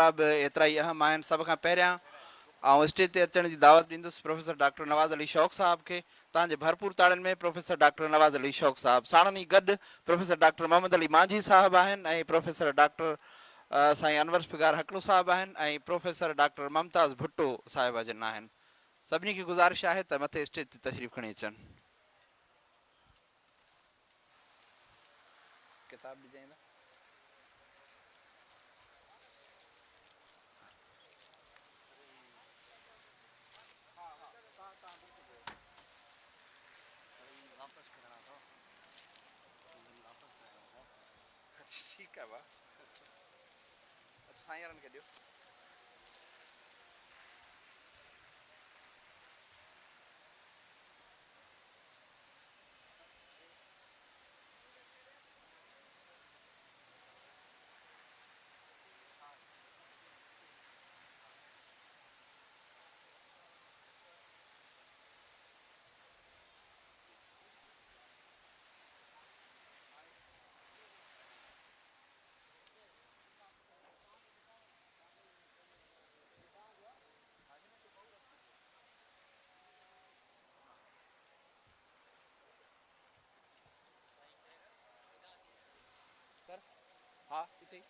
हिकिड़ा बि एतिरा ई अहम आहिनि। सभ खां पहिरियां स्टेज ते अचण जी दावत ॾींदुसि प्रोफेसर डॉक्टर नवाज़ अली शौक़ साहब खे। तव्हांजे भरपूर ताड़ियुनि में प्रोफेसर डॉक्टर नवाज़ अली शौक़ साहब। साणनि ई गॾु प्रोफेसर डॉक्टर मोहम्मद अली मांझी साहब आहिनि ऐं प्रोफेसर डॉक्टर साईं अनवर फिगार हकड़ू साहब आहिनि ऐं प्रोफेसर डॉक्टर ममताज़ भुट्टो साहिबा जिन आहिनि। सभिनी खे गुज़ारिश आहे त मथे स्टेज ते तशरीफ़ खणी अचनि। किताब ॾिजाईंदा। ठीकु आहे भाउ, साईं वारनि खे ॾियो। हा हिते ई।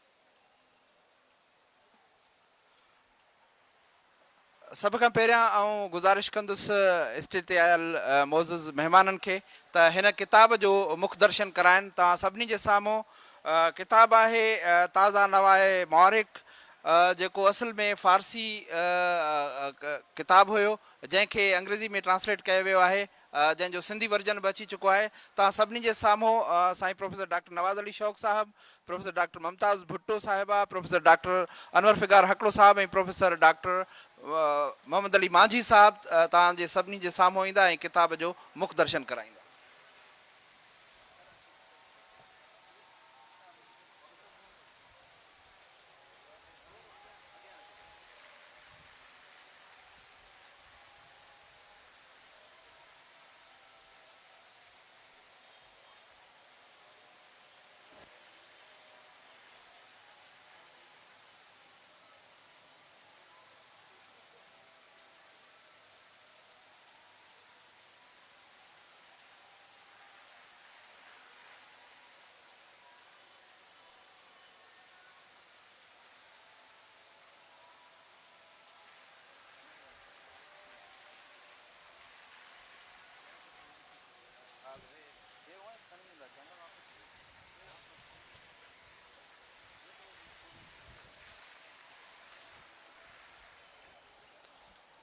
सभ खां पहिरियां आउं गुज़ारिश कंदुसि स्टेज ते आयल मोज़िज़ महिमाननि खे त हिन किताब जो मुख दर्शन कराइनि। तव्हां सभिनी जे साम्हूं किताबु आहे ताज़ा नवाए मुआरिक, जेको असल में फ़ारसी किताबु हुयो जंहिंखे अंग्रेज़ी में ट्रांसलेट कयो वियो आहे, जंहिंजो सिंधी वर्जन बि अची चुको आहे। तव्हां सभिनी जे साम्हूं साईं प्रोफेसर डॉक्टर नवाज़ अली शौक़ साहब, प्रोफेसर डॉक्टर ममताज़ भुट्टो साहिबा, प्रोफेसर डॉक्टर अनवर फिगार हकड़ो साहब ऐं प्रोफेसर डॉक्टर मोहम्मद अली मांझी साहब तव्हांजे सभिनी जे साम्हूं ईंदा ऐं किताब जो मुख दर्शन कराईंदा।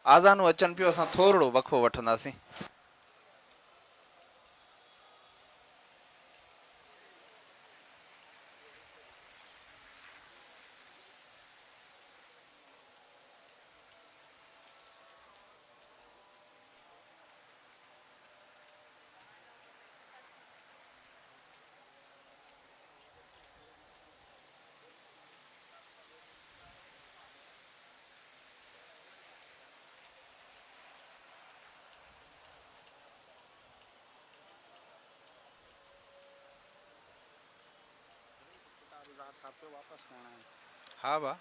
आज़ानूं अचनि पियो, असां थोरो वक़फ़ो वठंदासीं। हा भाउ,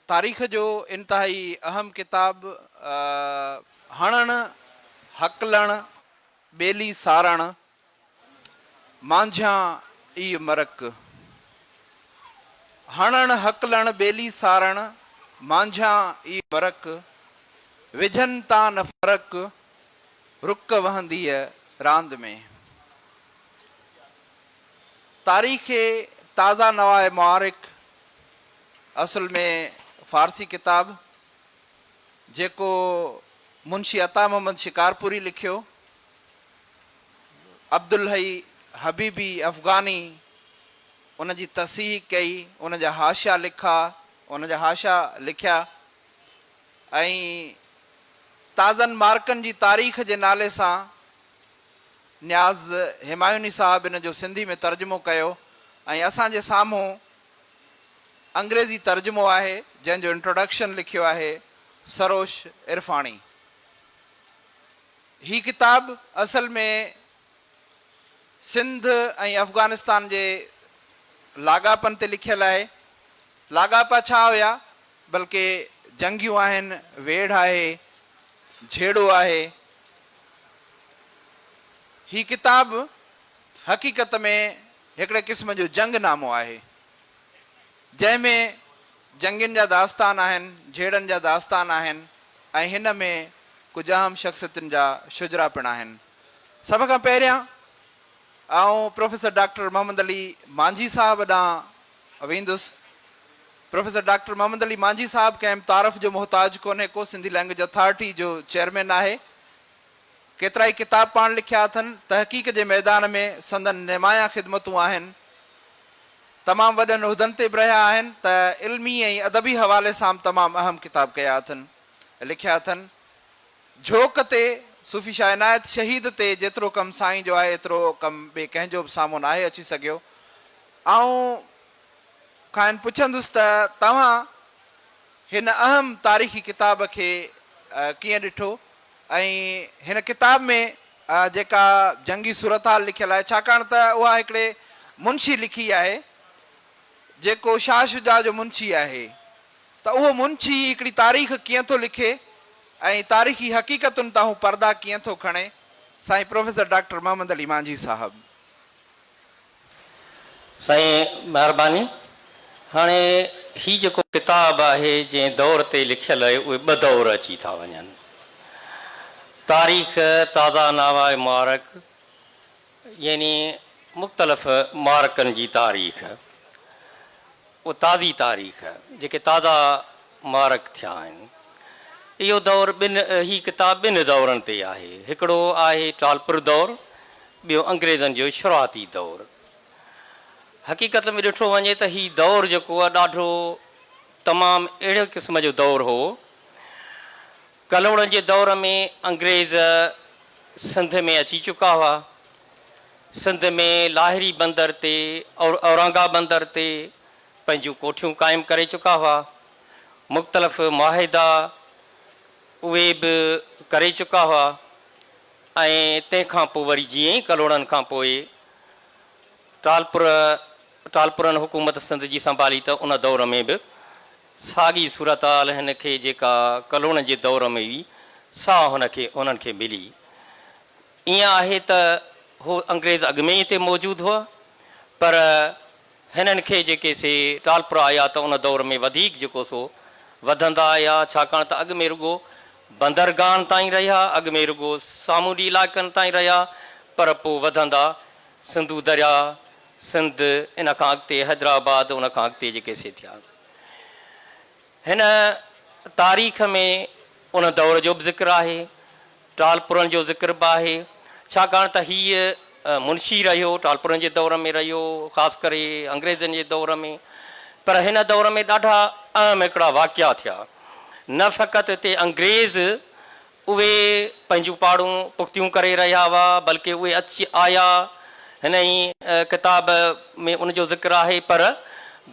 तारीख़ जो इंतहाई अहम किताब हणण हकलण बेली सारण मांझा ई मरक। हणण हकलण बेली सारण मांझा ई मरक विझन ता न फरक रुक वहंदी रांद में। तारीख़ ताज़ा नवाए मुआरिक असल में फ़ारसी किताब जेको मुंशी अता मोहम्मद शिकारपुरी लिखियो। अब्दुल हई हबीबी अफ़गानी उन जी तसीह कई, उन जा हाशिया लिखा, उन जा हाशिया लिखिया ऐं ताज़नि मार्कनि जी तारीख़ जे नाले सां न्याज़ हिमायूनी साहब इन जो सिंधी में तर्जुमो कयो ऐं असांजे साम्हूं अंग्रेज़ी तर्जुमो आहे जंहिंजो इंट्रोडक्शन लिखियो आहे सरोश इरफाणी। ही किताब असल में सिंध ऐं अफ़गानिस्तान जे लाॻापन ते लिखियल आहे। लाॻापा छा हुया, बल्कि जंगियूं आहिनि, वेड़ आहे, झेड़ो आहे। ही किताब हक़ीक़त में हिकिड़े क़िस्म जो जंगनामो आहे जंहिंमें जंगियुनि जा दास्तान आहिनि, झेड़नि जा दास्तान आहिनि ऐं हिन में कुझु अहम शख़्सियतुनि जा शुजरा पिण आहिनि। सभ खां पहिरियां आउं प्रोफेसर डॉक्टर मोहम्मद अली मांझी साहब ॾांहुं वेंदुसि। प्रोफेसर डॉक्टर मोहम्मद अली मांझी साहब कंहिं तारफ़ जो मोहताज कोन्हे को, सिंधी लैंग्वेज अथॉरिटी जो चेयरमैन आहे। केतिरा ई किताब पाण लिखिया अथनि। तहक़ीक़ जे मैदान में संदन निमाया ख़िदमतूं आहिनि। तमामु वॾनि उहिदनि ते बि रहिया आहिनि त इल्मी ऐं अदबी हवाले सां तमामु अहम किताब कया अथनि, लिखिया अथनि। झोक ते सूफ़ी शाह इनायत शहीद ते जेतिरो कमु साईं जो आहे एतिरो कमु ॿिए कंहिंजो बि साम्हूं नाहे अची सघियो। ऐं खां पुछंदुसि त तव्हां हिन अहम तारीख़ी किताब खे कीअं ॾिठो ऐं हिन किताब में जेका जंगी सूरत हाल लिखियल आहे, छाकाणि त उहा हिकिड़े मुंशी लिखी आहे जेको शाह शुजा जो मुंशी आहे, त उहो मुंशी हिकिड़ी तारीख़ कीअं थो लिखे ऐं तारीख़ी हक़ीक़तुनि तां हू पर्दा कीअं थो खणे। साईं प्रोफेसर डॉक्टर मोहम्मद अली मांझी साहब। साईं महिरबानी। हाणे ही जेको किताब आहे जंहिं दौर ते लिखियल आहे उहे ॿ दौर अची था वञनि। तारीख़ ताज़ा नवा मुआरक यानी मुख़्तलिफ़ मारकनि जी तारीख़, उहो ताज़ी तारीख़ जेके ताज़ा मारक थिया आहिनि। इहो दौर ही किताब ॿिनि दौरनि ते आहे। हिकिड़ो आहे टालपुर दौर, ॿियो अंग्रेज़नि जो शुरूआती दौर। हक़ीक़त में ॾिठो वञे त ही दौर जेको आहे ॾाढो तमामु अहिड़े क़िस्म जो दौर हो। कलोड़नि जे दौर में अंग्रेज़ सिंध में अची चुका हुआ। सिंध में लाहिरी बंदर ते और औरंगा बंदर ते पंहिंजूं कोठियूं क़ाइमु करे चुका हुआ। मुख़्तलिफ़ मुआहिदा उहे बि करे चुका हुआ ऐं तंहिंखां पोइ वरी जीअं ई कलोड़नि खां पोइ टालपुरनि हुकूमत सिंध जी संभाली त उन दौर में बि साॻी सूरत हाल हिन खे जेका कलोड़नि जे दौर में हुई सा हुननि खे मिली। ईअं आहे त हू अंग्रेज़ अॻु में ई हिते मौजूदु हुआ, पर हिननि खे जेके से टालपुर आया त उन दौर में वधीक जेको सो वधंदा आया, छाकाणि त अॻु में रुॻो बंदरगाहनि ताईं रहिया, अॻु में रुॻो सामूंडी इलाइक़नि ताईं रहिया, पर पोइ वधंदा सिंधू दरिया, सिंध, इन खां अॻिते हैदराबाद, उन खां अॻिते जेके से थिया। हिन तारीख़ में उन दौर जो बि ज़िक्र आहे, टालपुरनि जो ज़िक्र बि आहे, छाकाणि त हीअ मुंशी रहियो, टालपुरनि जे दौर में रहियो, ख़ासि करे अंग्रेज़नि जे दौर में। पर हिन दौर में ॾाढा अहम हिकिड़ा वाक़िया थिया। न फ़क़ति हिते अंग्रेज़ उहे पंहिंजूं पाड़ूं पुख़्तियूं करे रहिया हुआ, बल्कि उहे अची आया। हिन ई किताब में उनजो ज़िक्र आहे, पर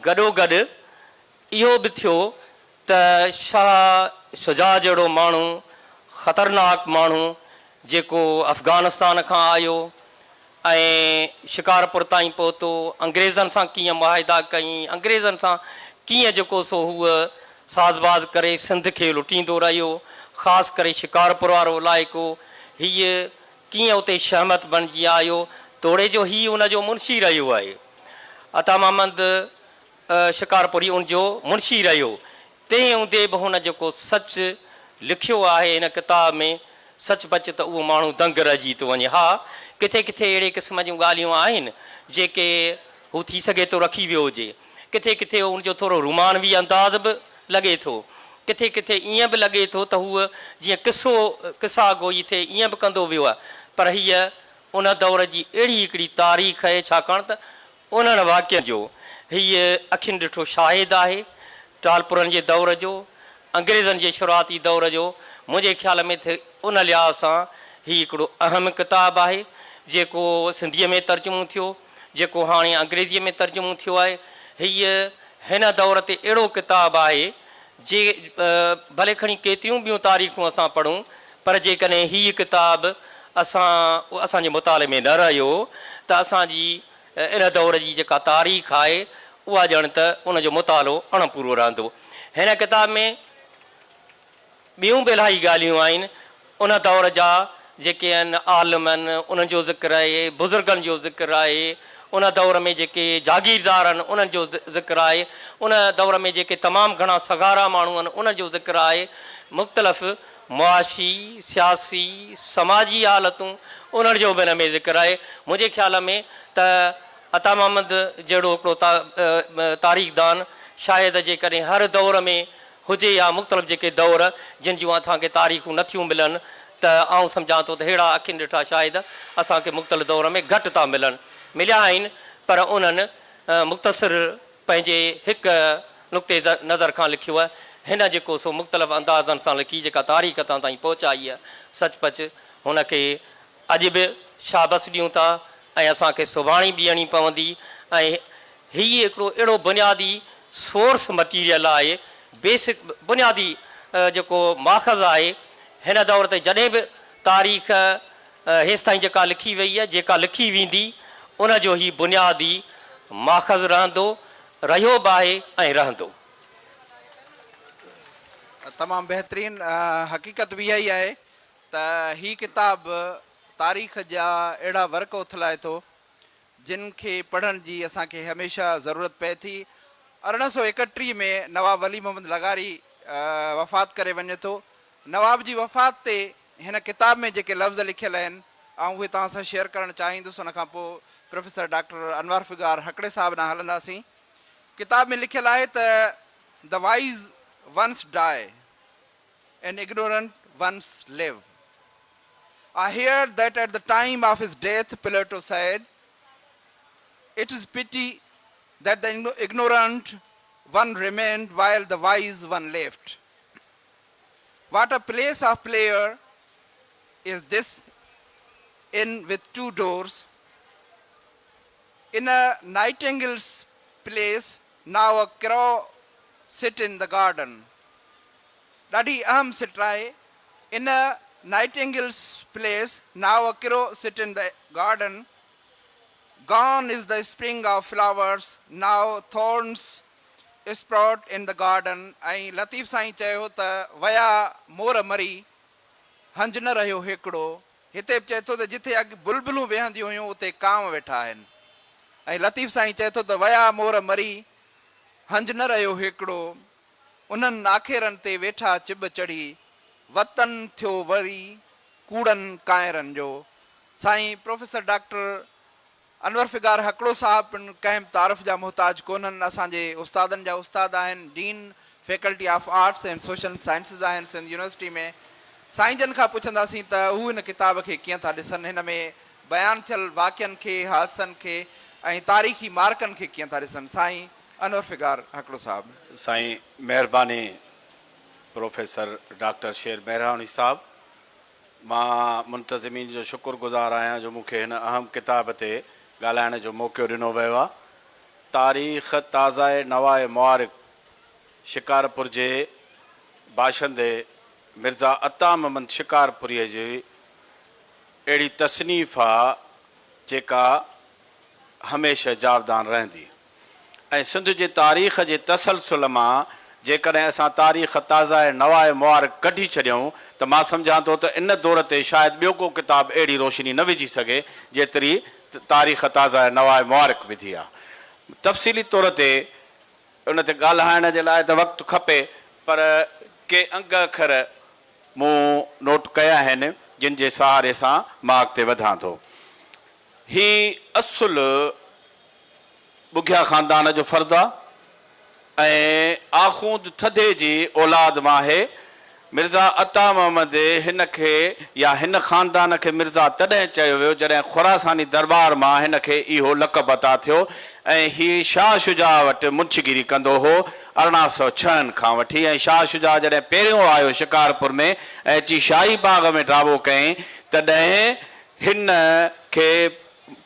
गॾोगॾु इहो बि थियो त शाह शुजा जहिड़ो माण्हू, ख़तरनाक माण्हू जेको अफ़गानिस्तान खां आयो ऐं शिकारपुर ताईं पहुतो, अंग्रेज़नि सां कीअं मुआहिदा कई, अंग्रेज़नि सां कीअं जेको सो हूअ साज़बाज़ करे सिंध खे लुटींदो रहियो, ख़ासि करे शिकारपुर वारो इलाइक़ो हीअ कीअं उते शहमत बणिजी आयो, तोड़े जो हीउ उनजो मुंशी रहियो आहे। अता मोहम्मद शिकारपुरी उनजो मुंशी रहियो। तंहिं हूंदे बि हुन जेको सच लिखियो आहे हिन किताब में, सचपच त उहो माण्हू दंग रहिजी थो वञे। हा, किथे किथे अहिड़े क़िस्म जूं ॻाल्हियूं आहिनि जेके हू थी सघे थो रखी वियो हुजे, किथे किथे उनजो थोरो रुमानवी अंदाज़ बि लॻे थो, किथे किथे ईअं बि लॻे थो त हूअ जीअं किसा गोई थिए ईअं बि कंदो वियो आहे। पर हीअ उन दौर जी अहिड़ी हिकिड़ी तारीख़ आहे, छाकाणि त उन्हनि वाक्यनि जो हीअ अखियुनि ॾिठो शाहिद आहे, टालपुरनि जे दौर जो, अंग्रेज़नि जे शुरूआती दौर जो। मुंहिंजे ख़्याल में उन लिहाज़ सां हीउ हिकिड़ो अहम किताबु आहे जेको सिंधीअ में तर्जुमो थियो, जेको हाणे अंग्रेज़ीअ में तर्जुमो थियो आहे। हीअ हिन दौर ते अहिड़ो किताबु आहे जे भले खणी केतिरियूं ॿियूं तारीख़ूं असां पढ़ूं, पर जेकॾहिं हीअ किताबु असांजे मुताले में न रहियो त असांजी इन दौर जी जेका तारीख़ आहे उहा ॼण त उनजो मुतालो अणपूरो रहंदो। हिन किताब में ॿियूं बि इलाही ॻाल्हियूं आहिनि उन दौर जा जेके आहिनि आलिम आहिनि उन्हनि जो ज़िक्र आहे, बुज़ुर्गनि जो ज़िक्र आहे, उन दौर में जेके जागीरदार आहिनि उन्हनि जो ज़िक्र आहे, उन दौर में जेके तमामु घणा सगारा माण्हू आहिनि उन्हनि जो ज़िक्र आहे, मुख़्तलिफ़ मुआशी सियासी समाजी हालतूं उन्हनि जो बि हिन में ज़िक्र आहे। मुंहिंजे ख़्याल में त अता मोहम्मद जहिड़ो हिकिड़ो तारीख़दान शायदि जेकॾहिं हर दौर में हुजे या मुख़्तलिफ़ जेके दौर जिन जूं असांखे तारीख़ूं नथियूं मिलनि त आउं सम्झां थो त अहिड़ा अखियुनि ॾिठा शायदि असांखे मुख़्तलिफ़ दौर में घटि था मिलनि। मिलिया आहिनि पर उन्हनि मुख़्तसिर पंहिंजे हिकु नुक़्ते नज़र खां लिखियो आहे। हिन जेको सो मुख़्तलिफ़ अंदाज़नि सां लिखी जेका तारीख़ तां ताईं पहुचाई आहे, सचपच हुनखे अॼु बि शाबस ॾियूं था ऐं असांखे सुभाणे बि ॾियणी पवंदी। ऐं हीअ हिकिड़ो अहिड़ो बुनियादी सोर्स मटीरियल आहे, बेसिक बुनियादी जेको माख़ज़ आहे हिन दौर ते। जॾहिं बि तारीख़ हेसि ताईं जेका लिखी वई आहे, जेका लिखी वेंदी, उनजो ई बुनियादी माख़ज़ रहंदो, रहियो बि आहे ऐं रहंदो। तमामु बहितरीन हक़ीक़त बि इहा ई आहे त ही किताब तारीख़ जा अहिड़ा वर्क उथलाए थो जिन खे पढ़ण जी असांखे हमेशह ज़रूरत पए थी। 1831 में नवाब वली मोहम्मद लगारी वफ़ात करे वञे थो। नवाब जी वफ़ात ते हिन किताब में जेके लफ़्ज़ लिखियल आहिनि ऐं उहे तव्हां सां शेयर करणु चाहींदुसि। उन खां पोइ प्रोफेसर डॉक्टर अनवर फ़िगार हकड़े साहिब ॾांहुं हलंदासीं। किताब में लिखियल आहे त the wise ones die and ignorant once live. I hear that at the time of his death, Plato said, it is pity that the ignorant one remained while the wise one left. What a place of pleasure is this inn with two doors. In a nightingale's place, now a crow sit in the garden. ॾाढी अहम सिट आहे। इन nightingales place now a crow sit in the garden gone is the spring of flowers now thorns sprout in the garden. ऐं लतीफ़ साईं चयो त वया मोर मरी हंज न रहियो हिकिड़ो। हिते बि चए थो त जिथे अॻु बुलबुलूं वेहंदियूं हुयूं उते कांव वेठा आहिनि। ऐं लतीफ़ साईं चए थो त वया मोर मरी हंज न रहियो हिकिड़ो, उन्हनि आखेरनि ते वेठा चिब चढ़ी, वतन थियो वरी कूड़नि काइरनि जो। साईं प्रोफेसर डॉक्टर अनवर फ़िगार हकड़ो साहिब पिणु कंहिं तारीफ़ जा मुहताज कोन्हनि, असांजे उस्तादनि जा उस्ताद आहिनि, dean faculty of arts and social sciences आहिनि सिंध यूनिवर्सिटी में। साईं जन खां पुछंदासीं त हू हिन किताब खे कीअं था ॾिसनि, हिन में बयानु थियल वाक्यनि खे, हादसनि खे ऐं तारीख़ी मार्कनि खे कीअं था ॾिसनि। साईं अनवर फ़िगार हकड़ो साहिब। साईं महिरबानी प्रोफेसर डॉक्टर शेर मेहरानी साहब, मां मुंतज़िमीन जो शुक्रगुज़ार आहियां जो मूंखे हिन अहम किताब ते ॻाल्हाइण जो मौक़ो ॾिनो वियो आहे। तारीख़ ताज़ा नवाए मुआरिक शिकारपुर जे बाशिंदे मिर्ज़ा अता मोहम्मद शिकारपुरीअ जी अहिड़ी तसनीफ़ आहे जेका हमेशह जावदान रहंदी ऐं सिंध जे तारीख़ जे तसलसल मां जेकॾहिं असां तारीख़ ताज़ा ऐं नवाए मुबारक कढी छॾियऊं त मां सम्झां थो त इन दौर ते शायदि ॿियो को किताबु अहिड़ी रोशनी न विझी सघे जेतिरी तारीख़ ताज़ा ऐं नवाए मुबारक विधी आहे। तफ़सीली तौर ते उन ते ॻाल्हाइण जे लाइ त वक़्तु खपे, पर के अंग अखर मूं नोट कया आहिनि जिन जे सहारे सां मां अॻिते वधां थो। ही असुल बुघिया ख़ानदान जो फ़र्दु आहे ऐं आख़ूद थधे जी औलाद मां आहे। मिर्ज़ा अता मोहम्मद हिन खे या हिन ख़ानदान खे मिर्ज़ा तॾहिं चयो वियो जॾहिं ख़ुरासानी दरबार मां हिन खे इहो लक़ब अता थियो ऐं हीउ शाह शुजा वटि मुंशगिरी कंदो हो 1806 खां वठी। ऐं शाह शुजा जॾहिं पहिरियों आयो शिकारपुर में ऐं अची शाही बाग में ड्राबो कयईं तॾहिं हिन खे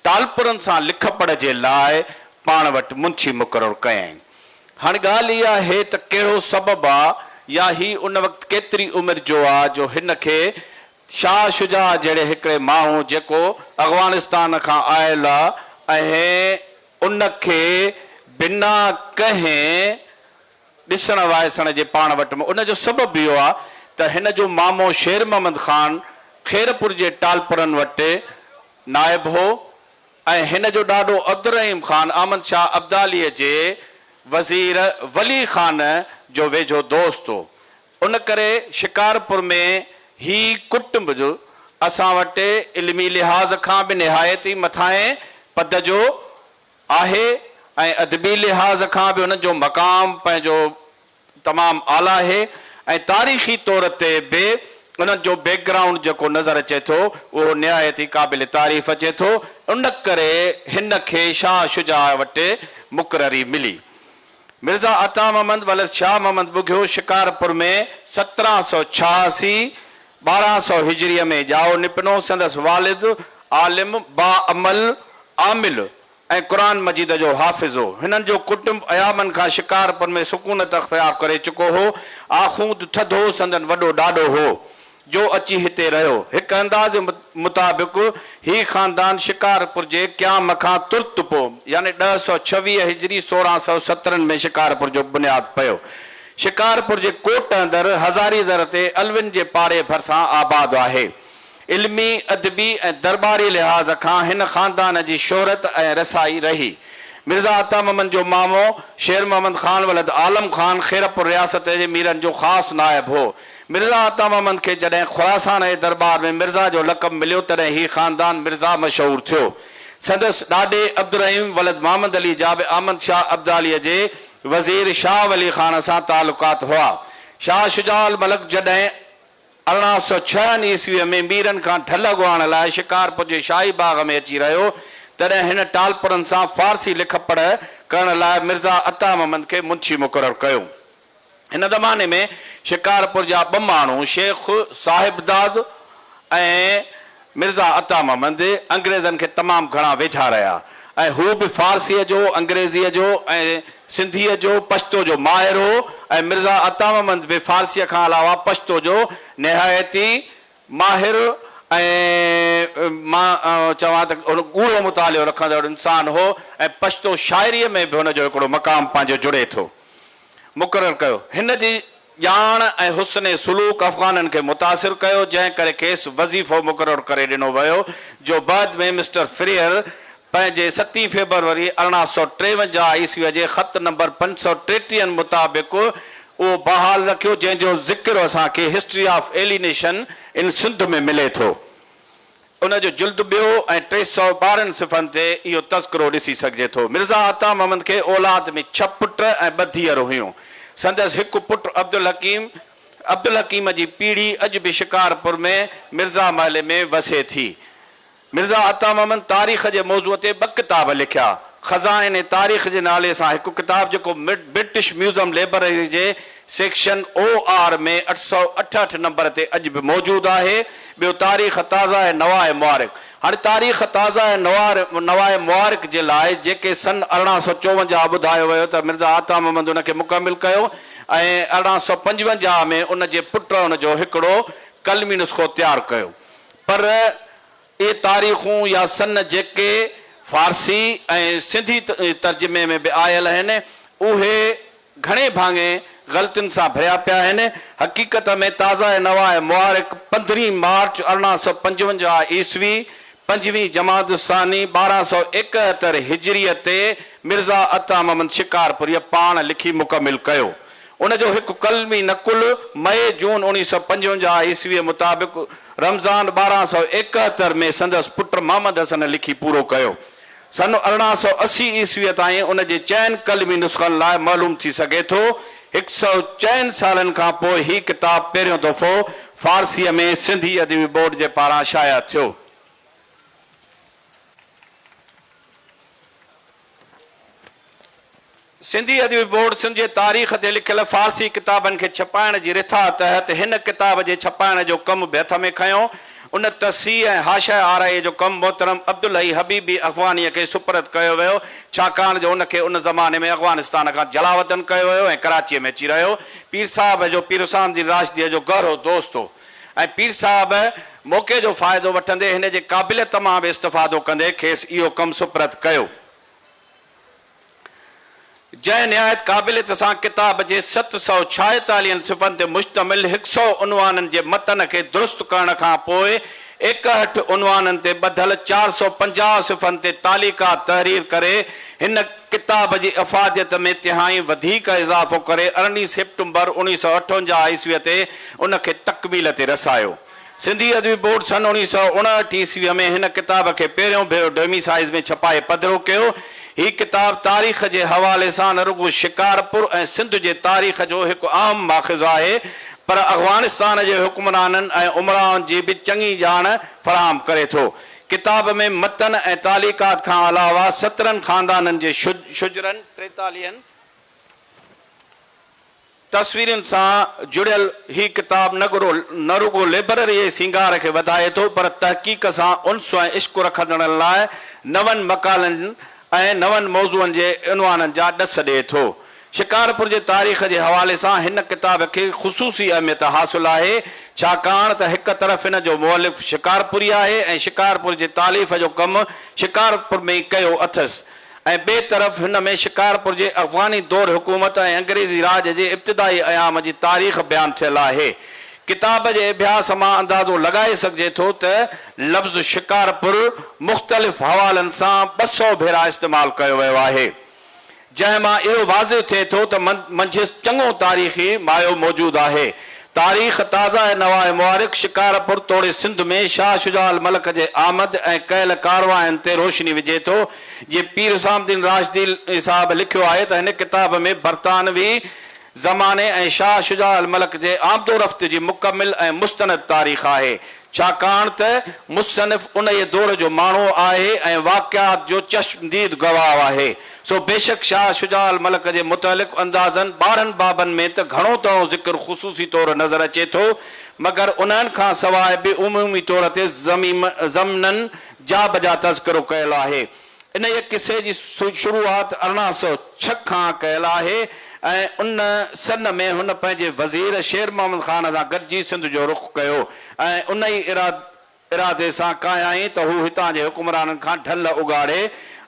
टालपुरनि सां लिख पढ़ जे लाइ पाण वटि मुंशी मुक़ररु कयईं। हाणे ॻाल्हि इहा आहे त कहिड़ो सबबु आहे या ही उन वक़्तु केतिरी उमिरि जो आहे जो हिन खे शाह शुजा जहिड़े हिकिड़े माण्हू जेको अफ़गानिस्तान खां आयल आहे ऐं उन खे बिना कंहिं ॾिसण वाइसण जे पाण वटि उन जो सबबु इहो आहे त हिन जो मामो शेर मोहम्मद ख़ान खैरपुर जे टालपुरनि वटि नाइब हो ऐं हिन जो ॾाढो अब्दुर्रहीम ख़ान अहमद शाह अब्दालीअ जे वज़ीर वली ख़ान जो वेझो दोस्त हो। उन करे शिकारपुर में ही कुटुंब जो असां वटि इल्मी लिहाज़ खां बि निहायती मथाएं पद जो आहे ऐं अदबी लिहाज़ खां बि उनजो मक़ाम पंहिंजो तमामु आला आहे ऐं तारीख़ी तौर ते बि उन्हनि जो बैकग्राउंड जेको नज़र अचे थो उहो निहायती क़ाबिल तारीफ़ अचे थो। उन करे हिन खे शाह शुजा वटि मुक़ररी मिली। मिर्ज़ा अता मोहम्मद वलद शाह मोहम्मद बुघियो शिकारपुर में 1786 1200 हिजरीअ में जाओ निपनो। संदसि वालिद आलिम बाअमल आमिल ऐं क़ुरान मजीद जो हाफ़िज़ हो। हिननि जो कुटुंब अयामनि खां शिकारपुर में सुकूनत अख़्तियार करे चुको हो। आख़ूद थधो संदन वॾो ॾाढो हो जो अची हिते रहियो। हिकु अंदाज़ मुताबिक़ ही ख़ानदान शिकारपुर जे क़याम खां तुर्त पोइ यानी 1026 हिजरी 1617 में शिकारपुर जो बुनियादु पियो। शिकारपुर जे कोट अंदरि हज़ारी दर ते अलविन जे पाड़े भरिसां आबाद आहे। इल्मी अदबी ऐं दरबारी लिहाज़ खां हिन ख़ानदान जी शोहरत ऐं रसाई रही। मिर्ज़ा अता मोहम्मद जो मामो शेर मोहम्मद ख़ान वलद आलम ख़ान खैरपुर रियासत जे मीरनि जो ख़ासि नाइब हो। मिर्ज़ा अता मोहम्मद खे जॾहिं ख़ुरासान जे दरबार में मिर्ज़ा जो लक़ब मिलियो तॾहिं ही ख़ानदान मिर्ज़ा मशहूरु थियो। संदसि ॾाॾे अब्दुर्रहीम वलद मोहम्मद अली जाब अहमद शाह अब्दालीअ जे वज़ीर शाह वली ख़ान सां तालुकात हुआ। शाह शुजाल मलक जॾहिं 1806 ईस्वीअ में मीरनि खां ढल ॻुहाइण लाइ शिकारपुर जे शाही बाग में अची रहियो तॾहिं हिन टालपुरनि सां फारसी लिख पढ़ करण लाइ मिर्ज़ा अता मोहम्मद खे मुंशी मुक़ररु कयो। हिन ज़माने में शिकारपुर जा ॿ माण्हू शेख साहिबदाद ऐं मिर्ज़ा अता मोहम्मद अंग्रेज़नि खे तमामु घणा वेझा रहिया ऐं हू बि फारसीअ जो अंग्रेज़ीअ जो ऐं सिंधीअ जो पश्तो जो माहिर हो ऐं मिर्ज़ा अता मोहम्मद बि फारसीअ खां अलावा पश्तो जो निहायती माहिर ऐं मां चवां त ॻूढ़ो मुतालियो रखंदड़ इंसानु हो ऐं पश्तो शाइरीअ में बि हुनजो हिकिड़ो मक़ाम पंहिंजो जुड़े थो। मुक़ररु कयो। हिन जी ॼाण ऐं हुस्न सुलूक अफ़गाननि खे मुतासिर कयो जंहिं करे खेसि वज़ीफ़ो मुक़ररु करे ॾिनो वियो जो बाद में मिस्टर फ्रियर पंहिंजे 7 फेबरवरी 1853 ईस्वीअ जे ख़त नंबर 533 मुताबिक़ उहो बहाल रखियो जंहिंजो ज़िक्र असांखे हिस्ट्री ऑफ एलिनेशन इन सिंध में मिले थो। उनजो जुल्द ॿियो ऐं 312 सिफ़नि ते इहो तज़किरो ॾिसी सघिजे थो। मिर्ज़ा अता मोहम्मद खे औलाद में 6 पुट ऐं 2 धीअरूं हुयूं। संदसि हिकु पुटु अब्दुल हकीम जी पीढ़ी अॼु बि शिकारपुर में मिर्ज़ा महल में वसे थी। मिर्ज़ा अता मोहम्मद तारीख़ जे मौज़ूअ ते 2 किताब लिखिया। ख़ज़ाइन तारीख़ जे नाले सां हिकु किताब जेको British museum library J section OR में 868 नंबर ते अॼु बि मौजूदु आहे। ॿियो तारीख़ ताज़ा ऐं नवाए मुबारक। हाणे तारीख़ ताज़ा ऐं नवाए मुबारक जे लाइ जेके सन 1854 ॿुधायो वियो त मिर्ज़ा अता मोहम्मद उनखे मुकमिल कयो ऐं 1855 में उन जे पुट उनजो हिकिड़ो कलमी नुस्ख़ो तयारु कयो। पर इहे तारीख़ूं या सन जेके फारसी ऐं सिंधी तर्जुमे में बि आयल आहिनि उहे घणे भाङे ग़लतियुनि सां भरिया पिया आहिनि। हक़ीक़त में ताज़ा ऐं नवा ऐं मुबारक 15 मार्च 1855 ईस्वी 5वीं जमात सानी 1271 हिजरीअ ते मिर्ज़ा अता मोहम्मद शिकारपुरीअ पाण लिखी मुकमिल कयो। उनजो हिकु कलमी नकुल मई जून 1955 ईस्वीअ मुताबिक़ रमज़ान 1271 में संदसि पुट मोहम्मद हसन लिखी पूरो कयो। सन 1880 ईस्वीअ ताईं उन जे चइनि कलमी नुस्ख़नि लाइ मालूम थी सघे थो 104 सालनि खां पोइ ही किताब पहिरियों दफ़ो फारसीअ में सिंधी अदबी बोर्ड जे पारां शाया थियो। सिंधी अदबी बोर्ड सिंध जे तारीख़ ते लिखियल फारसी किताबनि खे छपाइण जी रिथा तहत हिन किताब जे छपाइण जो कमु बि हथ में खयो। उन तस्सीह ऐं हाशिया आराई जो कमु मोहतरम अब्दुल हई हबीबी अफ़गानीअ खे सुपुर्द कयो वियो, छाकाणि जो उनखे उन ज़माने में अफ़गानिस्तान खां जलावतन कयो वियो ऐं कराचीअ में अची रहियो। पीर साहिब जो पीर हुसैन राशिदीअ जो गहरो दोस्त हो ऐं पीर साहिब मौक़े जो फ़ाइदो वठंदे हिन जे क़ाबिलियत मां बि इस्तिफ़ादो कंदे खेसि इहो कमु सुपुर्द कयो। जंहिं निहायत क़ाबिलियत सां किताब जे 746 सिफ़नि ते मुश्तमिल 100 उनवाननि जे मतन खे दुरुस्त करण खां पोइ 61 उनवाननि ते ॿधल 450 सिफ़नि ते तालीक़ात तहरीर करे हिन किताब जी अफ़ादियत में तिहाई वधीक इज़ाफ़ो करे 18 सेप्टेम्बर 1958 ईस्वीअ ते उनखे तकमील ते रसायो। सिंधी अदबी बोर्ड सन 1959 ईस्वीअ में हिन किताब खे पहिरियों भेरो डमी साइज़ में छपाए पधिरो कयो। ही किताब तारीख़ जे हवाले सां न रुगो शिकारपुर ऐं सिंध जे तारीख़ जो हिकु आम माख़िज़ आहे, पर अफ़गानिस्तान जे हुक्मराननि ऐं उमरान जी बि चङी ॼाण फ़राहम करे थो। किताब में मतन ऐं तालीक़ात खां अलावा 17 ख़ानदाननि जे शुजरनि 43 तस्वीरुनि सां जुड़ियल ही किताब न रुगो लाइब्रेरी जे सींगार खे वधाए थो, पर तहक़ीक़ सां उन्स ऐं इश्क़ रखंदड़नि लाइ नवनि मकालनि ऐं नवनि मौज़ूअनि जे उनवाननि जा ॾस ॾिए थो। शिकारपुर जे तारीख़ जे हवाले सां हिन किताब खे ख़ुसूसी अहमियत हासिलु आहे, छाकाणि त हिकु तरफ़ हिन जो मुअलिफ़ शिकारपुरी आहे ऐं शिकारपुर जे तालीफ़ जो कमु शिकारपुर में ई कयो अथसि, ऐं ॿिए तरफ़ हिन में शिकारपुर जे अफ़गानी दौर हुकूमत ऐं अंग्रेज़ी राज जे इब्तिदाई अयाम जी तारीख़ बयानु थियल आहे। किताब जे अभ्यास मां अंदाज़ो लॻाए सघिजे थो त लफ़्ज़ शिकारपुर मुख़्तलिफ़ हवालनि सां 200 भेरा इस्तेमालु कयो वियो आहे, जंहिं मां इहो वाज़िह थिए थो त मंझि चङो तारीख़ी मायो मौजूदु आहे। तारीख़ ताज़ा ऐं नवा ऐं मुबारक शिकारपुर तोड़े सिंध में शाह शुजाल मलक जे आमद ऐं कयल कारवाइनि ते रोशनी विझे थो। जीअं पीर हुसैन राशिदी साहिब लिखियो आहे त हिन किताब में बरतानवी ज़माने ऐं शाह शुजाल मलक जे आमदो रफ़्त जी मुकमिल ऐं मुस्तनद तारीख़ आहे, छाकाणि त मुसनिफ़ उन दौर जो माण्हू आहे ऐं वाक़ियात जो चश्मदीद गवाह आहे। सो बेशक शाह शुजाल मलक जे मुतलिक़ अंदाज़नि 12 बाबनि में त घणो तणो ज़िक्र ख़ुसूसी तौर नज़र अचे थो, मगर उन्हनि खां सवाइ बि उमूमी तौर ते ज़मननि जा बजा तज़किरो कयल आहे। इन जे किसे जी शुरूआत 1806 खां कयल आहे ऐं उन सन में हुन पंहिंजे वज़ीर शेर मोहम्मद ख़ान सां गॾिजी सिंध जो रुख़ कयो ऐं उन ई इरादे सां कायाई त हू हितां जे हुक्मराननि खां ढल उगाड़े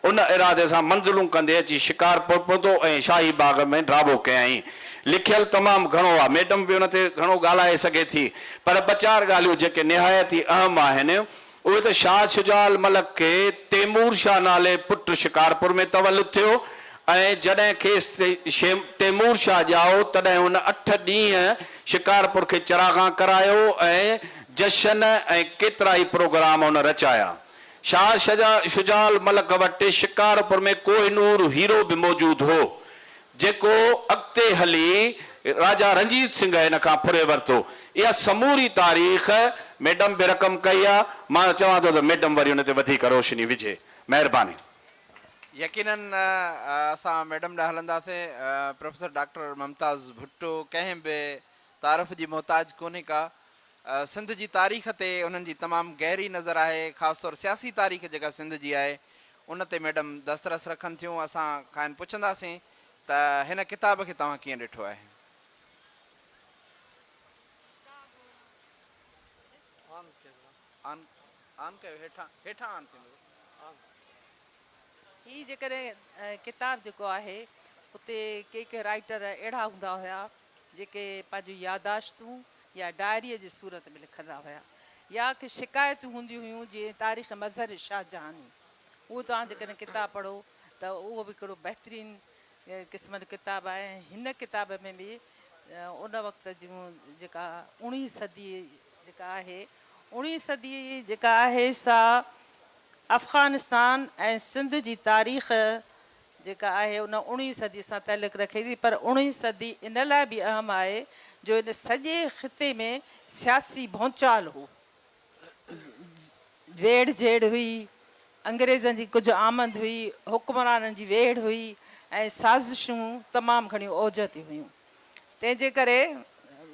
उन इरादे सां मंज़िलूं कंदे अची शिकारपुर पहुतो ऐं शाही बाग में ड्राबो कयई। लिखियल तमामु घणो आहे, मैडम बि उन ते घणो ॻाल्हाए सघे थी, पर 2-4 ॻाल्हियूं जेके निहायत ई अहम आहिनि उहे त शाह शुजाल मलक खे तैमूर शाह नाले पुटु शिकारपुर में तवल्लुद थियो ऐं जॾहिं खेसि तैमूर शाह ॼाओ तॾहिं हुन 8 ॾींहं शिकारपुर खे चरागां करायो ऐं जशन ऐं केतिरा ई प्रोग्राम हुन रचाया। शाह शुजाल मलक वटि शिकारपुर में कोहिनूर हीरो बि मौजूदु हो, जेको अॻिते हली राजा रंजीत सिंह हिन खां फुरे वरितो। इहा समूरी तारीख़ मैडम बि रक़म कई आहे, मां चवां थो त मैडम वरी हुन ते वधीक रोशनी विझे। महिरबानी। यकीनन असां मैडम ॾांहुं हलंदासीं। प्रोफेसर डॉक्टर मुमताज़ भुट्टो कंहिं बि तारीफ़ जी मोहताज कोन्हे का। सिंध जी तारीख़ ते उन्हनि जी तमामु गहरी नज़र आहे, ख़ासि तौरु सियासी तारीख़ जेका सिंध जी आहे उन ते मैडम दस्तरस रखनि थियूं। असां खां पुछंदासीं त हिन किताब खे तव्हां कीअं ॾिठो आहे? ही जेकॾहिं किताब जेको आहे उते के राइटर अहिड़ा हूंदा हुया जेके पंहिंजूं यादाश्तूं या डायरीअ जी सूरत में लिखंदा हुया, या कि शिकायतूं हूंदियूं हुयूं जीअं तारीख़ मज़हर शाहजहानी, उहो तव्हां जेकॾहिं किताबु पढ़ो त उहो बि हिकिड़ो बहितरीनु क़िस्म जो किताबु आहे। हिन किताब में बि उन वक़्त जूं जेका 19वीं सदी जेका आहे, 19वीं सदी जेका आहे सा अफ़गानिस्तान ऐं सिंध जी तारीख़ जेका आहे उन 19वीं सदी सां तालुक़ु रखे थी। पर 19वीं सदी इन लाइ बि अहम आहे जो इन सॼे ख़िते में सियासी भौचाल हो, वेड़ झेड़ हुई, अंग्रेज़नि जी कुझु आमद हुई, हुक्मराननि जी वेड़ हुई ऐं साज़िशूं तमामु घणियूं ओज ते हुयूं। तंहिंजे करे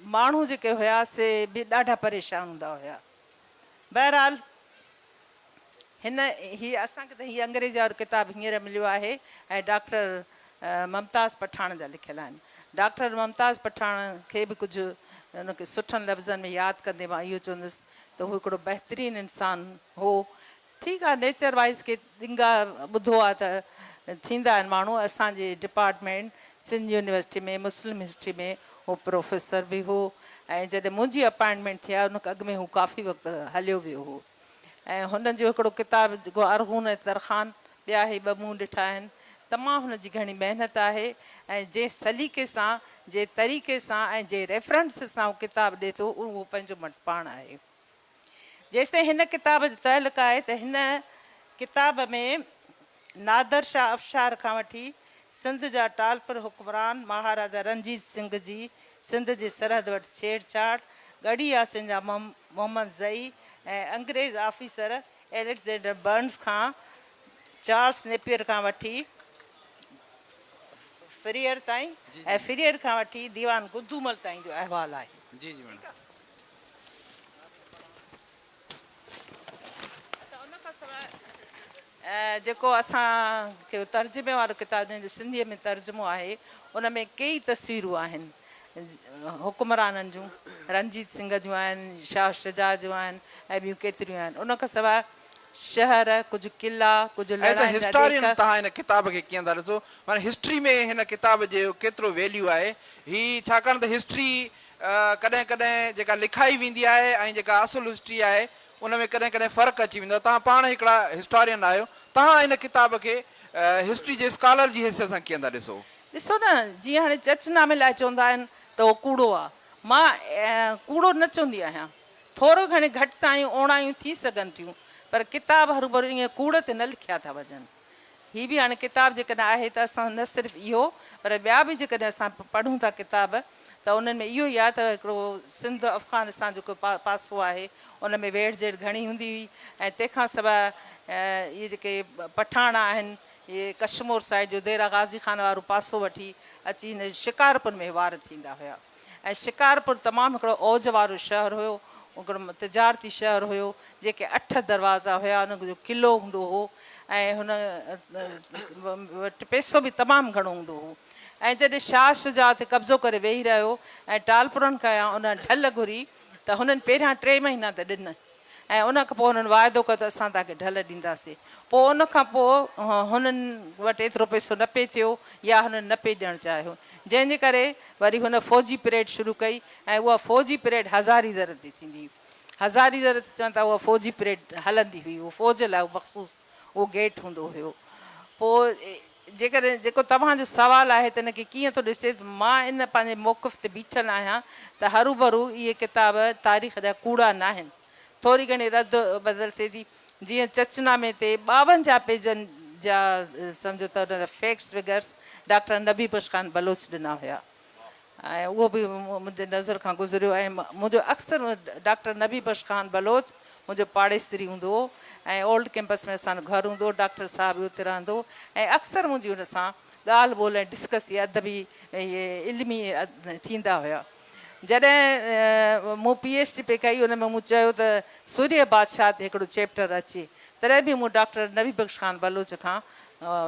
माण्हू जेके हुया से बि ॾाढा परेशान हूंदा हुया। बहरहाल हिन असांखे त हीअ अंग्रेज़ी वारो किताबु हींअर मिलियो आहे ऐं डॉक्टर मुमताज़ पठाण जा लिखियल आहिनि। डॉक्टर मुमताज़ पठाण खे बि कुझु उनखे सुठनि लफ़्ज़नि में यादि कंदे मां इहो चवंदुसि त हू हिकिड़ो बहितरीनु इंसानु हो। ठीकु आहे, नेचर वाइज़ के ॾिंगा ॿुधो आहे त थींदा आहिनि माण्हू। असांजे डिपार्टमेंट सिंध यूनिवर्सिटी में मुस्लिम हिस्ट्री में हू प्रोफेसर बि हो ऐं जॾहिं मुंहिंजी अपॉइंटमेंट थी आहे उन खां अॻु में हू काफ़ी वक़्तु हलियो वियो हो। ऐं हुन जो हिकिड़ो किताबु जेको अरहून ऐं तरखान ॿिया ई 2 मूं ॾिठा आहिनि। तमामु हुनजी घणी महिनत आहे ऐं जंहिं सलीक़े सां, जे तरीक़े सां ऐं जे रेफरेंस सां उहो किताबु ॾिए थो उहो पंहिंजो मट पाण आहे। जेसिताईं हिन किताब जो तइल्लुक़ु आहे त हिन किताब में नादर शाह अफ़शार खां वठी सिंध जा टालपुर हुक्मरान महाराजा रणजीत सिंह जी सिंध जी सरहद वटि छेड़छाड़, ॻढ़ी आसिन जा मोहम्मद ज़ई ऐं अंग्रेज़ ऑफिसर एलेक्जेंडर बर्न्स खां चार्ल्स नेपियर खां वठी फिरियर ताईं ऐं फिरियर खां वठी दीवान गुद्दूमल ताईं जो अहवालु आहे। जी जी मैडम। उन खां सवाइ जेको असांखे तर्जुमे वारो किताबु जंहिंजो सिंधीअ में तर्जुमो आहे उन में कई तस्वीरूं आहिनि हुक्मराननि जूं, रणजीत सिंह जूं आहिनि, शाह शुजा जूं आहिनि ऐं ॿियूं केतिरियूं आहिनि। उन खां सवाइ शहर, कुझु किला, कुझु हिस्टोरियन तव्हां हिन किताब खे कीअं था ॾिसो? माना हिस्ट्री में हिन किताब जो केतिरो वैल्यू आहे ही, छाकाणि त हिस्ट्री कॾहिं कॾहिं जेका लिखाई वेंदी आहे ऐं जेका असुलु हिस्ट्री आहे उन में कॾहिं कॾहिं फ़र्क़ु अची वेंदो आहे। तव्हां पाण हिकिड़ा हिस्टोरियन आहियो, तव्हां हिन किताब खे हिस्ट्री जे स्कॉलर जी हैसियत सां कीअं था ॾिसो? ॾिसो न, जीअं हाणे चचनामे लाइ चवंदा आहिनि त उहो कूड़ो आहे, मां कूड़ो न चवंदी आहियां। थोरो घणे घटि ताईं ओणायूं थी सघनि थियूं पर किताब हरूभरू ईअं कूड़ ते न लिखिया था वञनि। हीअ बि हाणे किताबु जेकॾहिं आहे त असां न सिर्फ़ु इहो पर ॿिया बि जेकॾहिं असां पढ़ूं था किताब त उन्हनि में इहो ई आहे त हिकिड़ो सिंध अफ़गानिस्तान जेको पासो आहे उन में वेड़ झेड़ घणी हूंदी हुई ऐं तंहिंखां सवाइ इहे जेके पठाण आहिनि इहे कश्मीर साइड जो देरा गाज़ी खान वारो पासो वठी अची हिन शिकारपुर में वार थींदा हुया। ऐं शिकारपुर तमामु हिकिड़ो औज वारो शहर हुयो, हिकिड़ो तिजारती शहर हुयो, जेके 8 दरवाज़ा हुया, हुनजो क़िलो हूंदो हो ऐं हुन वटि पैसो बि तमामु घणो हूंदो हो। ऐं जॾहिं शाह शुजा ते कब्ज़ो करे वेही रहियो ऐं टालपुरनि खां उन ढल घुरी त हुननि पहिरियां 3 महीना त ॾिन ऐं उन खां पोइ हुननि वाइदो कयो त असां तव्हांखे ढल ॾींदासीं। पोइ उन खां पोइ हुननि वटि एतिरो पैसो न पे थियो या हुननि न पे ॾियणु चाहियो, जंहिंजे करे वरी हुन फ़ौजी परेड शुरू कई ऐं उहा फ़ौजी परेड हज़ारी दर ते थींदी हुई। हज़ारी दर ते चवनि था उहा फ़ौजी परेड हलंदी हुई, उहो फ़ौज लाइ मख़सूसु उहो गेट हूंदो हुयो। पोइ जेकॾहिं जेको तव्हांजो सुवालु आहे त हिनखे कीअं थो ॾिसे, मां इन पंहिंजे मौक़िफ़ ते बीठल आहियां त हरूभरू इहे किताब तारीख़ जा कूड़ा न आहिनि। थोरी घणी रद बदल थिए थी, जीअं चचनामे ते 52 पेजनि जा सम्झो त हुन जा फैक्ट्स फिगर्स डॉक्टर नबी बख्श ख़ान बलोच ॾिना हुया ऐं उहो बि मुंहिंजे नज़र खां गुज़रियो। ऐं मुंहिंजो अक्सर डॉक्टर नबी बख्श ख़ान बलोच मुंहिंजो पाड़ेसरी हूंदो हो ऐं ओल्ड कैंपस में असांजो घरु हूंदो, डॉक्टर साहिबु बि उते रहंदो ऐं अक्सर मुंहिंजी हुन सां ॻाल्हि ॿोल ऐं डिस्कस इहे अदबी इहे इल्मी थींदा हुया। जॾहिं मूं PhD पे कई उन में मूं चयो त सूर्य बादशाह ते हिकिड़ो चैप्टर अचे, तॾहिं बि मूं डॉक्टर नबी बख्श ख़ान बलोच खां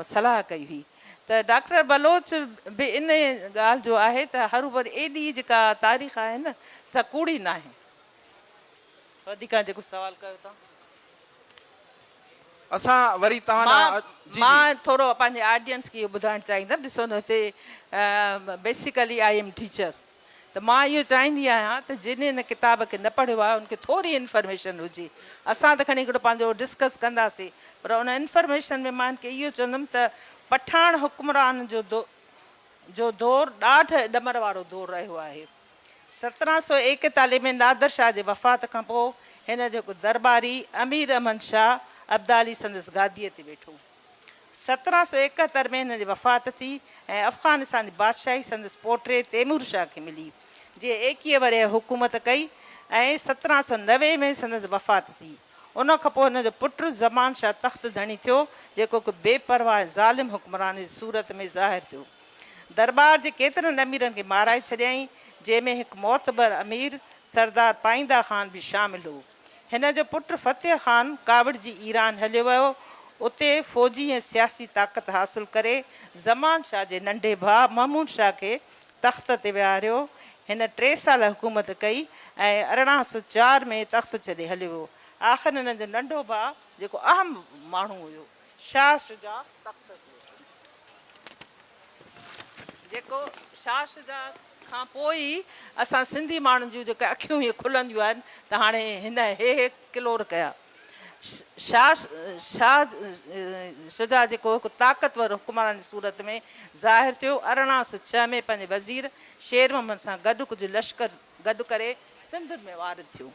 सलाह कई हुई त डॉक्टर बलोच बि इन ॻाल्हि जो आहे त हरूभरू एॾी जेका तारीख़ आहे न सा कूड़ी न आहे। वधीक जेको सवाल कयो था असां वरी तव्हां मां थोरो पंहिंजे ऑडियंस खे इहो ॿुधाइणु चाहींदमि। ॾिसो न हिते बेसिकली आई एम टीचर, त मां इहो चाहींदी आहियां त जिन हिन किताब खे न पढ़ियो आहे उनखे थोरी इंफॉर्मेशन हुजे। असां त खणी हिकिड़ो पंहिंजो डिस्कस कंदासीं, पर उन इंफॉर्मेशन में मां हिनखे इहो चवंदमि त पठान हुक्मरान जो दौरु ॾाढो ॾमर वारो दौरु रहियो आहे। 1741 में नादर शाह जे वफ़ात खां पोइ हिन जो हिकु दरबारी अमीर अहमद शाह अब्दाली संदसि गादीअ ते वेठो। 1771 में हिन जी वफ़ात थी ऐं अफ़गानिस्तान जी बादशाही संदसि पोटे तैमूर शाह खे मिली, जे 21 वरे हुकूमत कई ऐं 1790 में संदसि वफ़ात थी। उन खां पोइ हिन जो पुटु ज़मान शाह तख़्त धणी थियो, जेको हिकु बेपरवाह ज़ालिम हुक्मरान जी सूरत में ज़ाहिर थियो। दरबार जे केतिरनि अमीरनि खे माराए छॾियईं, जंहिंमें हिकु मोतबर अमीर सरदार पाईंदा ख़ान बि शामिल हो। हिन जो पुटु फ़तेह ख़ान कावड़ जी ईरान हलियो वियो। उते फ़ौजी ऐं सियासी ताक़त हासिलु करे ज़मान शाह जे नंढे भाउ महमूद शाह खे तख़्त ते विहारियो। हिन 3 साल हुकूमत कई ऐं 1804 में तख़्त छॾे हलियो वियो। आख़िर हिन जो नंढो भाउ जेको अहम माण्हू हुयो शाह शुजा तख़्त ते, जेको शाह शुजा खां पोइ ई असां सिंधी माण्हुनि जूं जेके अखियूं हीअं खुलंदियूं आहिनि त हाणे हिन हे किलोर कया। शाह शुजा जेको हिकु ताक़तवर हुक्मरान जी सूरत में ज़ाहिर थियो। 1806 में पंहिंजे वज़ीर शेर मोहम्मद सां गॾु कुझु लश्कर गॾु करे सिंध में वार थियो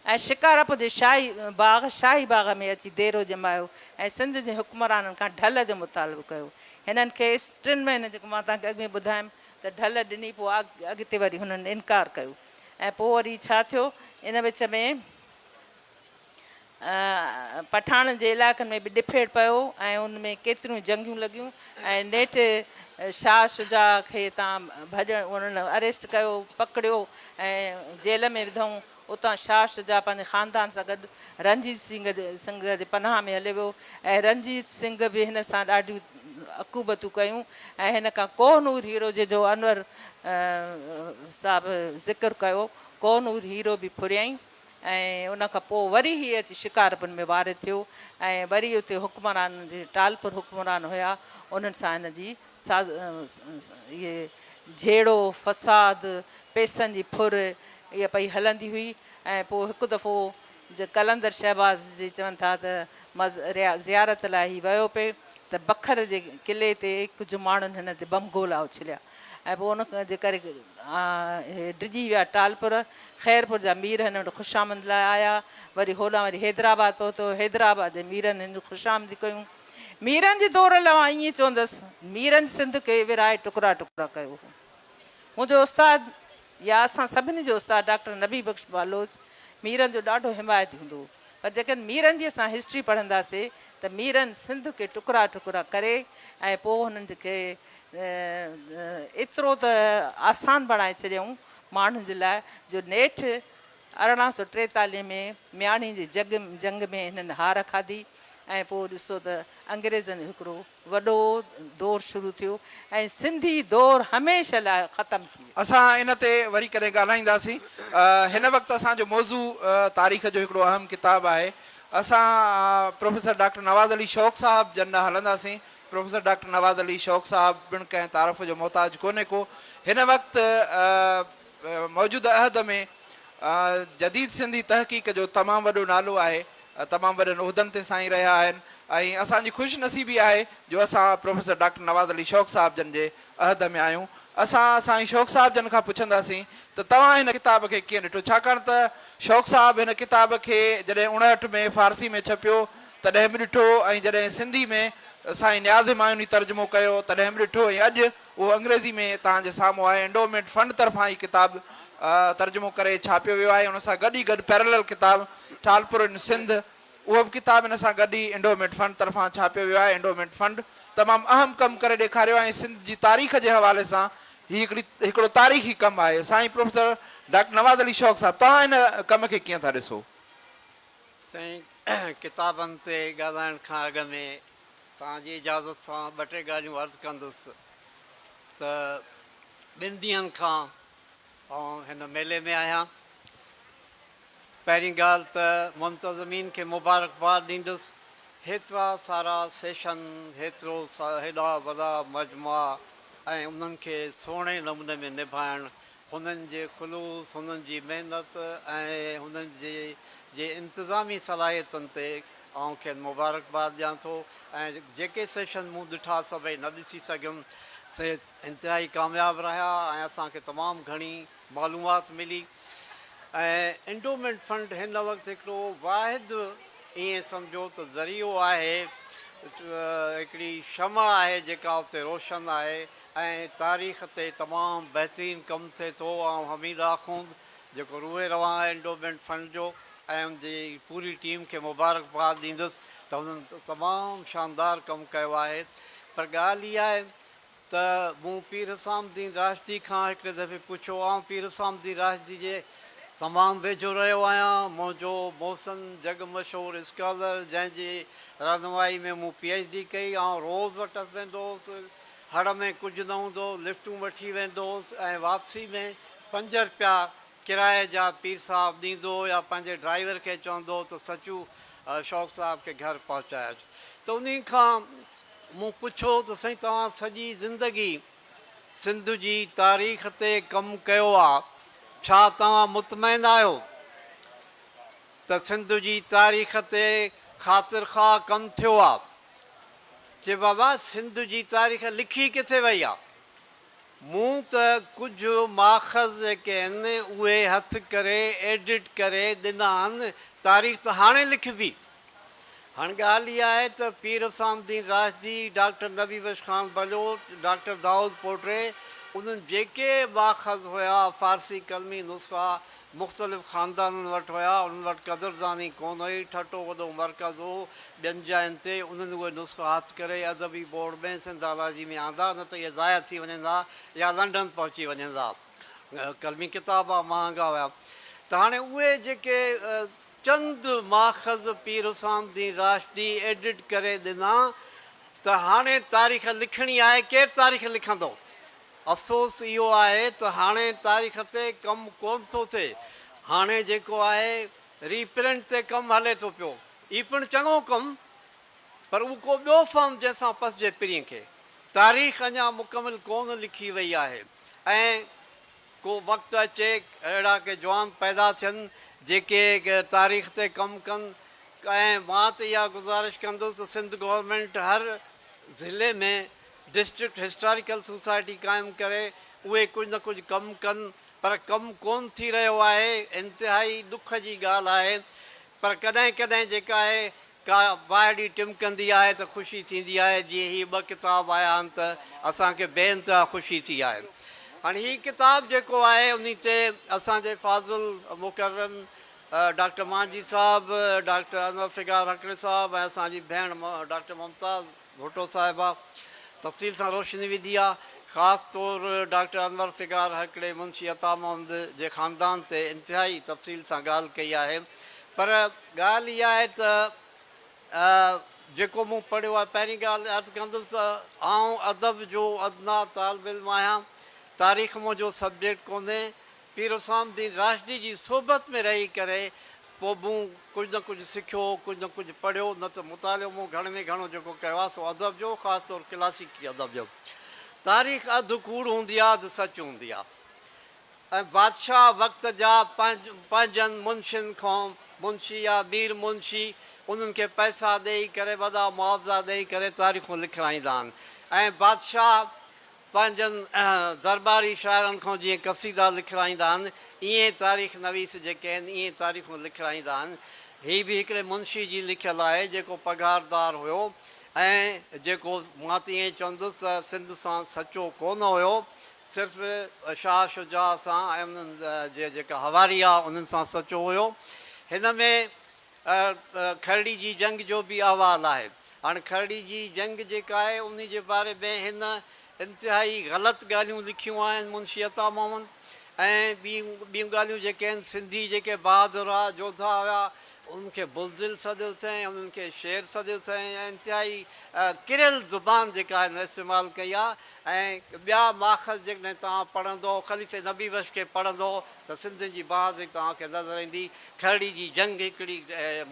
ऐं शिकारपुर जे शाही बाग़ में अची डेरो जमायो ऐं सिंध जे हुक्मराननि खां ढल जो मुतालबो कयो। हिननि खे 3 महीने जेको मां तव्हांखे अॻु में ॿुधायमि त ढल ॾिनी, पोइ अॻिते वरी हुननि इनकार कयो ऐं पोइ वरी छा थियो, इन विच में पठाणनि जे इलाइक़नि में बि ॾिफेड़ पियो ऐं उन में केतिरियूं जंगियूं लॻियूं ऐं नेठि शाह शुजा खे तव्हां भॼण उन्हनि अरेस्ट कयो, पकड़ियो ऐं जेल में विधऊं। उतां शाह शुजा पंहिंजे ख़ानदान सां गॾु रणजीत सिंह जे पनाह में हलियो वियो ऐं रणजीत सिंह बि हिन सां ॾाढियूं अकूबतूं कयूं ऐं हिन खां कोहनूर हीरो जो अनवर साहिबु ज़िक्र कयो, कोहनूर हीरो बि फुरियईं ऐं उन खां पोइ वरी हीअ अची शिकारपुर में वार थियो ऐं वरी उते हुक्मरान जे टालपुर हुक्मरान हुया, उन्हनि सां हिन जी इहे झेड़ो फ़साद पैसनि जी फुर इहा पई हलंदी हुई। ऐं पोइ हिकु दफ़ो कलंदर शहबाज़ जी चवनि था त ज़ियारत लाइ ही वियो पिए त बखर जे किले ते कुझु माण्हुनि हिन ते बम गोला उछलिया ऐं पोइ उन जे करे डिॼी विया टालपुर। ख़ैरपुर जा मीर हिन वटि ख़ुशामंद लाइ आया, वरी होॾां वरी हैदराबाद पहुतो, हैदराबाद जे मीरनि हिन ख़ुशामदी कयूं। मीरनि जे दौर लाइ मां ईअं चवंदसि, मीरनि सिंध खे विराए टुकड़ा टुकड़ा कयो हो। मुंहिंजो उस्तादु या असां सभिनी जो उस्तादु डॉक्टर नबी बख़्श बालोच मीरनि जो ॾाढो हिमायती हूंदो हो, पर जेकॾहिं मीरनि जी असां हिस्ट्री पढ़ंदासीं त मीरनि सिंध खे टुकड़ा टुकड़ा करे ऐं पोइ हुननि खे एतिरो त आसान बणाए छॾियऊं माण्हुनि जे लाइ जो नेठि 1843 में मियाणी जी जंग में हिननि हार खाधी ऐं पोइ ॾिसो त अंग्रेज़नि हिकिड़ो वॾो दौरु शुरू थियो ऐं सिंधी दौरु हमेशह लाइ ख़तमु थी वियो। असां इन ते वरी करे ॻाल्हाईंदासीं। हिन वक़्तु असांजो मौज़ू तारीख़ जो हिकिड़ो अहम किताबु आहे। असां प्रोफेसर डॉक्टर नवाज़ अली शौक़ साहब जन हलंदासीं। प्रोफेसर डॉक्टर नवाज़ अली शौक़ साहब पिणु कंहिं तारीफ़ जो मोहताज कोन्हे को। हिन वक़्तु मौजूदा अहद में जदीद सिंधी तहक़ीक़ जो तमामु वॾो नालो आहे, तमामु वॾनि उहिदनि ते साईं रहिया आहिनि ऐं असांजी ख़ुशि नसीबी आहे जो असां प्रोफेसर डॉक्टर नवाज़ अली शौक़ साहब जन जे अहद में आहियूं। असां साईं शौक़ साहब जन खां पुछंदासीं त तव्हां हिन किताब खे कीअं ॾिठो, छाकाणि त शौक़ साहब हिन किताब खे जॾहिं 59 में फ़ारसी में छपियो तॾहिं बि ॾिठो ऐं जॾहिं सिंधी में साईं न्याज़ हिमायूनी तर्जुमो कयो तॾहिं बि ॾिठो ऐं अॼु उहो अंग्रेज़ी में तव्हांजे साम्हूं आहे। एंडोमेंट फंड तरफ़ां ही किताबु तर्जुमो करे छापियो वियो आहे। उन सां गॾु ई गॾु पैरेलल किताबु टालपुर इन सिंध, उहो बि किताबु हिन सां गॾु ई एंडोमेंट फंड तरफ़ां छापियो वियो आहे। एंडोमेंट फंड तमामु अहम कमु करे ॾेखारियो आहे ऐं सिंध जी तारीख़ जे हवाले सां हीउ हिकिड़ो तारीख़ी कमु आहे। साईं प्रोफेसर डॉक्टर नवाज़ अली शौक़ साहब, तव्हां हिन कम खे कीअं था ॾिसो? साईं, किताबनि ते ॻाल्हाइण खां अॻु में तव्हांजी इजाज़त सां ॿ टे ॻाल्हियूं अर्ज़ु कंदुसि त 2 ॾींहंनि खां हिन मेले में आहियां। पहिरीं ॻाल्हि त मुंतज़मीन खे मुबारकबाद ॾींदुसि। हेतिरा सारा सेशन, हेॾा वॾा मजमुआ ऐं उन्हनि खे सुहिणे नमूने में निभाइणु हुननि जे ख़ुलूस, हुननि जी महिनत ऐं हुननि जे इंतिज़ामी सलाहियतुनि ते आउं खेनि मुबारकबाद ॾियां थो। ऐं जेके सेशन मूं ॾिठा सभई न ॾिसी सघियुमि से इंतिहाई कामयाबु रहिया ऐं असांखे तमामु घणी मालूमात मिली। ऐं एंडोमेंट फंड हिन वक़्तु हिकिड़ो वाहिदु ईअं सम्झो त ज़रियो आहे, हिकिड़ी शमा आहे जेका उते रोशन आहे ऐं तारीख़ ते तमामु बहितरीनु कमु थिए थो। ऐं हमीद आख़ूंद जेको रूए रवां आहे एंडोमेंट फंड जो ऐं उनजी पूरी टीम खे मुबारकबाद ॾींदुसि त हुननि तमामु शानदार कमु कयो आहे। पर ॻाल्हि इहा आहे त मूं पीर हुसामुद्दीन राशिदी खां हिकिड़े दफ़े पुछियो, आउं पीर हुसामुद्दीन राशिदी जे तमामु वेझो रहियो आहियां। मुंहिंजो मोहसिन जग मशहूरु स्कॉलर जंहिंजी रहनुमाई में मूं PhD कई, ऐं रोज़ वटि वेंदो हुउसि। हड़ में कुझु न हूंदो लिफ्टूं वठी वेंदो हुउसि ऐं वापसी में 5 रुपया किराए जा पीर साहिबु ॾींदो या पंहिंजे ड्राइवर खे चवंदो त सचू शौक़ साहिब खे घर पहुचाए। त उन खां मूं पुछियो त साईं तव्हां सॼी ज़िंदगी सिंध जी तारीख़ ते कमु कयो आहे, छा तव्हां मुतमइन आहियो त सिंध जी तारीख़ ते ख़ातिर ख़्वाह कमु थियो आहे? चए बाबा सिंध जी तारीख़ लिखी किथे वई आहे? मूं त कुझु माख़ज़ जेके आहिनि उहे हथु करे एडिट करे ॾिना आहिनि, तारीख़ त हाणे लिखबी। हाणे ॻाल्हि इहा आहे त पीर हुसामुद्दीन राशिदी, डॉक्टर नबी बख्श ख़ान बलोच, डॉक्टर दाऊद पोटे, उन्हनि जेके माख़ज़ हुया फ़ारसी कलमी नुस्ख़ा मुख़्तलिफ़ ख़ानदाननि वटि हुया, उन्हनि वटि क़दुरदानी कोन हुई, ठटो वॾो मर्कज़ हो ॿियनि जायुनि ते, उन्हनि उहे नुस्ख़ा हथु करे अदबी बोर्ड में सिंधालाजी में आंदा, न त इहे ज़ाया थी वञनि हा या लंडन पहुची वञनि हा। कलमी किताब महांगा हुया। त हाणे उहे जेके चंद माख़ज़ पीर हुसामुद्दीन राशिदी एडिट करे ॾिना, त हाणे तारीख़ लिखणी आहे, केरु तारीख़ लिखंदो? अफ़सोस इहो आहे त हाणे तारीख़ ते कमु कोन थो थिए। हाणे जेको आहे रीप्रिंट ते कमु हले थो पियो, ई पिणु चङो कमु, पर उहो को ॿियो फॉर्म जंहिंसां पसिजे पीढ़ीअ खे। तारीख़ अञा मुकमिल कोन लिखी वई आहे। ऐं को वक़्तु अचे अहिड़ा के जवान पैदा थियनि जेके तारीख़ ते कमु कनि। ऐं मां त इहा गुज़ारिश कंदुसि त सिंध गवर्नमेंट हर ज़िले में डिस्ट्रिक्ट हिस्टोरिकल सोसाइटी क़ाइमु करे, उहे कुझु न कुझु कमु कनि, पर कमु कोन थी रहियो आहे। इंतिहाई दुख जी ॻाल्हि आहे। पर कॾहिं कॾहिं जेका आहे का वाइड़ी टिमकंदी आहे त ख़ुशी थींदी आहे। जीअं हीअ 2 किताब आया आहिनि त असांखे बेइंतिहा ख़ुशी थी आहे। हाणे हीअ किताबु जेको आहे उन ते असांजे फाज़ुल मुक़ररनि डॉक्टर मांझी साहिबु, डॉक्टर अनवर फिगार हकड़े साहिबु ऐं असांजी भेण डॉक्टर मुमताज़ भुट्टो साहिबा तफ़सील सां रोशनी विधी आहे। ख़ासि तौर डॉक्टर अनवर फिगार हकड़े मुंशी अता मोहम्मद जे ख़ानदान ते इंतिहाई तफ़सील सां ॻाल्हि कई आहे। पर ॻाल्हि इहा आहे त जेको मूं पढ़ियो आहे, पहिरीं ॻाल्हि अर्ज़ु कंदुसि, आउं अदब जो अदना तालिब इल्मु आहियां, तारीख़ मुंहिंजो सब्जेक्ट कोन्हे। पीर हुसामुद्दीन राशिदी जी सोबत में रही करे पोइ मूं कुझु न कुझु सिखियो, कुझु न कुझु पढ़ियो, न त मुतालियो मूं घणे में घणो जेको कयो आहे सो अदब जो, ख़ासि तौरु क्लासिकी अदब जो। तारीख़ अधु कूड़ हूंदी आहे, अधु सच हूंदी आहे। ऐं बादशाह वक़्त जा पंहिंजनि मुंशियुनि खां, मुंशी या मीर मुंशी, उन्हनि खे पैसा ॾेई करे, वॾा मुआवज़ा ॾेई करे तारीख़ूं लिखाईंदा आहिनि। ऐं बादशाह पंहिंजनि दरबारी शाइरनि खां जीअं क़सीदा लिखाईंदा आहिनि, ईअं तारीख़ नवीस जेके आहिनि ईअं तारीख़ूं लिखाईंदा आहिनि। हीअ बि हिकिड़े मुंशी जी लिखियलु आहे जेको पघारदार हुयो ऐं जेको मां त ईअं चवंदुसि त सिंध सां सचो कोन हुयो, सिर्फ़ु शाह शुजा सां ऐं उन्हनि जे जेका हवारी आहे उन्हनि सां सचो हुयो। हिन में खरड़ी जी जंग जो बि अहवालु आहे। हाणे खरड़ी जी जंग जेका आहे उन जे बारे में हिन इंतिहाई ग़लति ॻाल्हियूं लिखियूं आहिनि मुंशी अता मोहम्मद। ऐं ॿियूं ॻाल्हियूं जेके आहिनि, सिंधी जेके बहादुर जोधा हुआ उन्हनि खे बुज़दिल सॾियो अथईं, उन्हनि खे शेर सॾियो अथईं। ऐं इंतिहाई किरियल ज़ुबान जेका आहे न इस्तेमालु कई आहे। ऐं ॿिया माख़ज़ जेकॾहिं तव्हां पढ़ंदो, ख़लीफ़े नबी बख्श खे पढ़ंदो त सिंध जी बहादुरी तव्हांखे नज़र ईंदी। खरड़ी जी जंग हिकिड़ी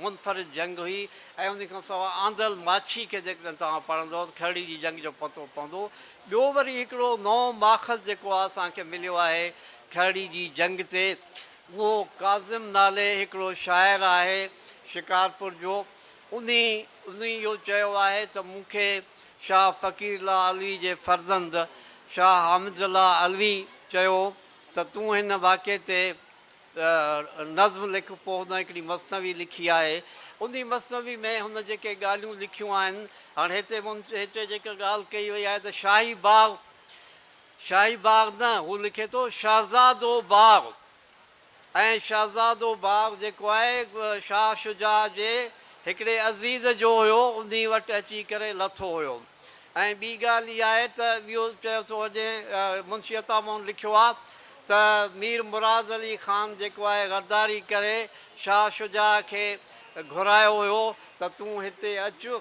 मुनफ़रिद जंग हुई। ऐं उन खां सवाइ आंदल माछी खे जेकॾहिं तव्हां पढ़ंदो त खरड़ी जी जंग जो पतो पवंदो। ॿियो वरी हिकिड़ो नओं माख़ज़ जेको आहे असांखे मिलियो आहे खरड़ी जी जंग ते। उहो काज़िम नाले हिकिड़ो शाइरु आहे शिकारपुर जो, उन इहो चयो आहे त मूंखे शाह फ़क़ीरुल्लाह अलवी जे फ़र्ज़ंद शाह हामिदुल्लाह अलवी चयो त तूं हिन वाक़े ते नज़्म लिख। पोइ हुन हिकिड़ी मसनवी लिखी आहे। उन मसनवी में हुन जेके ॻाल्हियूं लिखियूं आहिनि, हाणे हिते जेका ॻाल्हि कई वई आहे त शाही बाग़ न, हू लिखे थो शहज़ादो बाग़। ऐं शहज़ादो बाग़ जेको आहे शाह शुजा जे हिकिड़े अज़ीज़ जो हुयो, उन वटि अची करे लथो हुयो। ऐं ॿी ॻाल्हि इहा आहे त इहो चयो थो वञे, मुंशी अतामोन लिखियो आहे त मीर मुराद अली ख़ान जेको आहे गद्दारी करे शाह शुजा खे घुरायो हुयो त तूं हिते अचु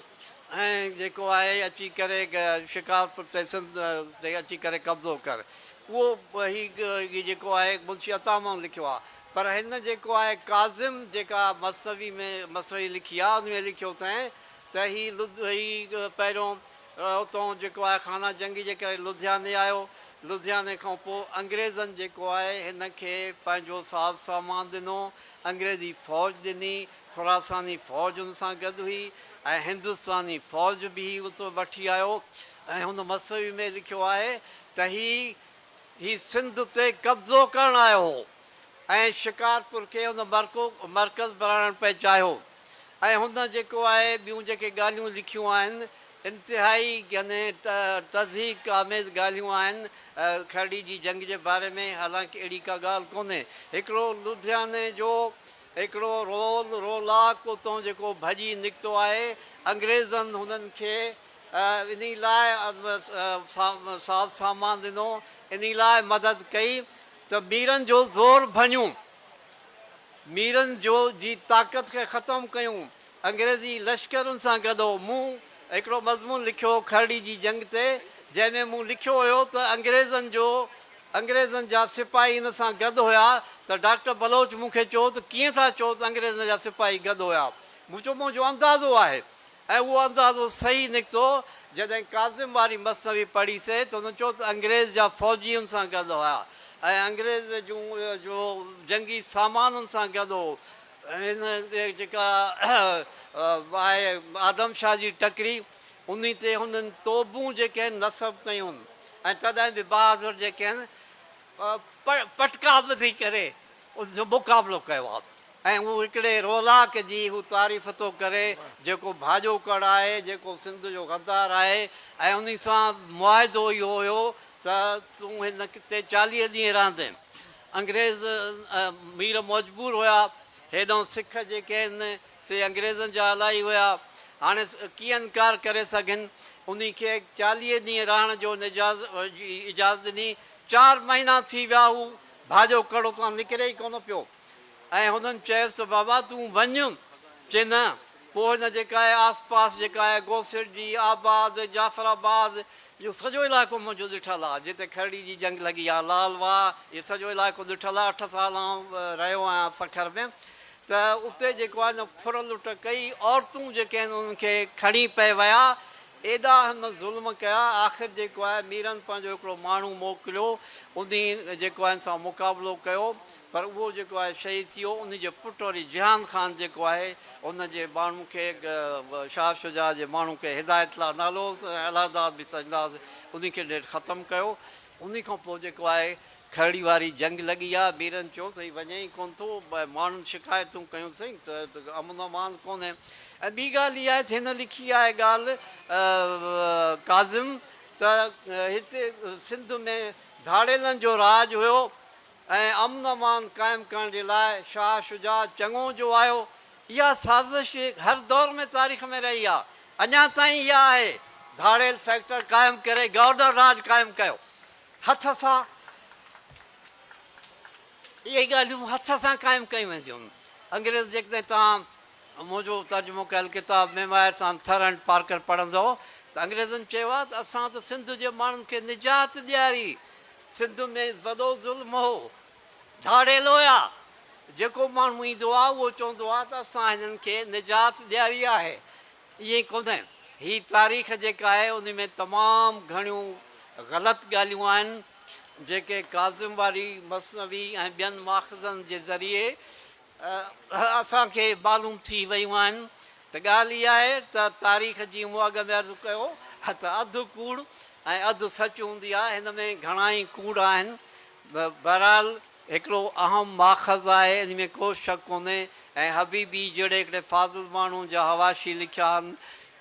ऐं जेको आहे अची करे शिकारपुर ते सिंध ते अची करे कब्ज़ो कर। उहो ही जेको आहे मुंशी अतामोन लिखियो आहे। पर हिन जेको आहे काज़िम जेका मसनवी लिखी आहे, उन में लिखियो अथईं त ही पहिरियों उतां जेको आहे खाना जंगी जे करे लुधियाने आयो। लुधियाने खां पोइ अंग्रेज़नि जेको आहे हिन खे पंहिंजो साज़ सामान ॾिनो, अंग्रेज़ी फ़ौज ॾिनी, ख़ुरासानी फ़ौज हुन सां गॾु हुई ऐं हिंदुस्तानी फ़ौज बि उतो वठी आयो। ऐं हुन मसनवी में लिखियो आहे त ही सिंध ते कब्ज़ो करणु आयो हो ऐं शिकारपुर खे हुन मर्कज़ बणाइणु पिए चाहियो। ऐं हुन जेको आहे ॿियूं जेके ॻाल्हियूं लिखियूं आहिनि, इंतिहाई यानी तज़हीक आमेज़ ॻाल्हियूं आहिनि खरड़ी जी जंग जे बारे में। हालांकि अहिड़ी का ॻाल्हि कोन्हे। हिकिड़ो लुधियाने जो हिकिड़ो रोलाक उतां जेको भॼी निकितो आहे, अंग्रेज़नि हुननि खे इन लाइ साज़ सामान ॾिनो, इन लाइ मदद कई त मीरनि जो ज़ोर भञूं, मीरनि जी ताक़त खे ख़तमु कयूं, अंग्रेज़ी लश्करुनि सां गॾु। मूं हिकिड़ो मज़मून लिखियो खरड़ी जी जंग ते, जंहिंमें मूं लिखियो हुयो त अंग्रेज़नि जा सिपाही हिन सां गॾु हुया। त डॉक्टर बलोच मूंखे चयो त कीअं था चओ त अंग्रेज़नि जा सिपाही गॾु हुया? मूं चयो मुंहिंजो अंदाज़ो आहे। ऐं उहो अंदाज़ो सही निकितो। जॾहिं काज़िम वारी मसनवी पढ़ीसीं त हुन चयो त अंग्रेज़ जा फ़ौजी हुन सां गॾु हुया ऐं अंग्रेज़ जूं जो जंगी सामाननि सां गॾु हो। हिन जेका आहे आदम शाह जी टकरी, उन ते हुननि तोबूं जेके आहिनि नसब कयूं ऐं तॾहिं बि बहादुर जेके आहिनि पटका ॿधी करे उनजो मुक़ाबिलो कयो आहे। ऐं उहो हिकिड़े रोलाक जी हू तारीफ़ थो करे जेको भाॼो कड़ आहे, जेको सिंध जो गद्दार आहे। ऐं उन सां मुआदो इहो हुयो त तूं हिन ते 40 ॾींहं रहंदे। अंग्रेज़ मीर मजबूर हुया, हेॾां सिख जेके आहिनि से अंग्रेज़नि जा इलाही हुया। हाणे कीअं इनकार करे सघनि? उन खे 40 ॾींहं रहण जो इजाज़त ॾिनी। 4 महीना थी विया, हू भाॼो कड़ो तां निकिरे ई कोन पियो। ऐं हुननि चयसि त बाबा तूं वञु, चए न। पोइ हिन जेका आहे आस पास जेका आहे गोसिर जी आबाद, जाफ़राबाद, इहो सॼो इलाइक़ो मुंहिंजो ॾिठलु आहे। जिते खरड़ी जी जंग लॻी आहे, लालवाह, इहो सॼो इलाइक़ो ॾिठलु आहे। 8 साल रहियो आहियां सखर में। त उते जेको आहे न फुर लुट कई, औरतूं जेके आहिनि उन्हनि खे खणी पए विया, एॾा हिन ज़ुल्म कया। आख़िर जेको आहे मीरनि पंहिंजो हिकिड़ो माण्हू मोकिलियो, उन जेको आहे हिन सां मुक़ाबिलो कयो। पर उहो जेको आहे शहीद थी वियो। उनजे पुटु वरी जिहान ख़ान जेको आहे उनजे माण्हू खे शाह शुजा जे माण्हू खे हिदायतुल्लाह नालो अलाहदाद बि सजदाद उन खे ॾेढ ख़तमु कयो। उन खां पोइ जेको आहे खरड़ी वारी जंग लॻी आहे। मीरनि चयो त हीउ वञे ई कोन थो, माण्हुनि शिकायतूं कयूं सही त अमन अमान कोन्हे। ऐं ॿी ॻाल्हि इहा आहे त हिन लिखी आहे ॻाल्हि काज़िम त हिते सिंध में धाड़ेलनि जो राज हुयो ऐं अमन अमान क़ाइमु करण जे लाइ शाह शुजा चङो जो आयो। इहा साज़िश हर दौर में तारीख़ में रही आहे। अञा ताईं इहा आहे, धाड़ेल फैक्टर क़ाइमु करे गवर्नर राज क़ाइमु कयो हथ सां। इहे ॻाल्हियूं हथ सां क़ाइमु कयूं वेंदियूं आहिनि। अंग्रेज़ जेकॾहिं तव्हां मुंहिंजो तर्जुमो कयल किताब मेमायर सां थर एंड पार्कर पढ़ंदव त अंग्रेज़नि चयो आहे त असां त सिंध जे माण्हुनि खे निजात ॾियारी। सिंध में वॾो ज़ुल्म हो, धाड़ेल हुया। जेको माण्हू ईंदो आहे उहो चवंदो आहे त असां हिननि खे निजात ॾियारी आहे। ईअं कोन्हे। हीअ तारीख़ जेका आहे उन में तमामु घणियूं ग़लति ॻाल्हियूं आहिनि। जेके काज़िम वारी मसनवी ऐं ॿियनि माख़ज़नि जे ज़रिए असांखे मालूम थी वियूं आहिनि त ॻाल्हि इहा आहे त तारीख़ जी मूं अॻ में अर्ज़ु कयो त अधु कूड़ ऐं अधु सच हूंदी आहे हिन में घणा ई कूड़ आहिनि बहरहाल हिकिड़ो अहम माख़ज़ आहे इन में को शक कोन्हे ऐं हबीबी जहिड़े हिकिड़े फाज़िल माण्हू जा हवाशी लिखिया आहिनि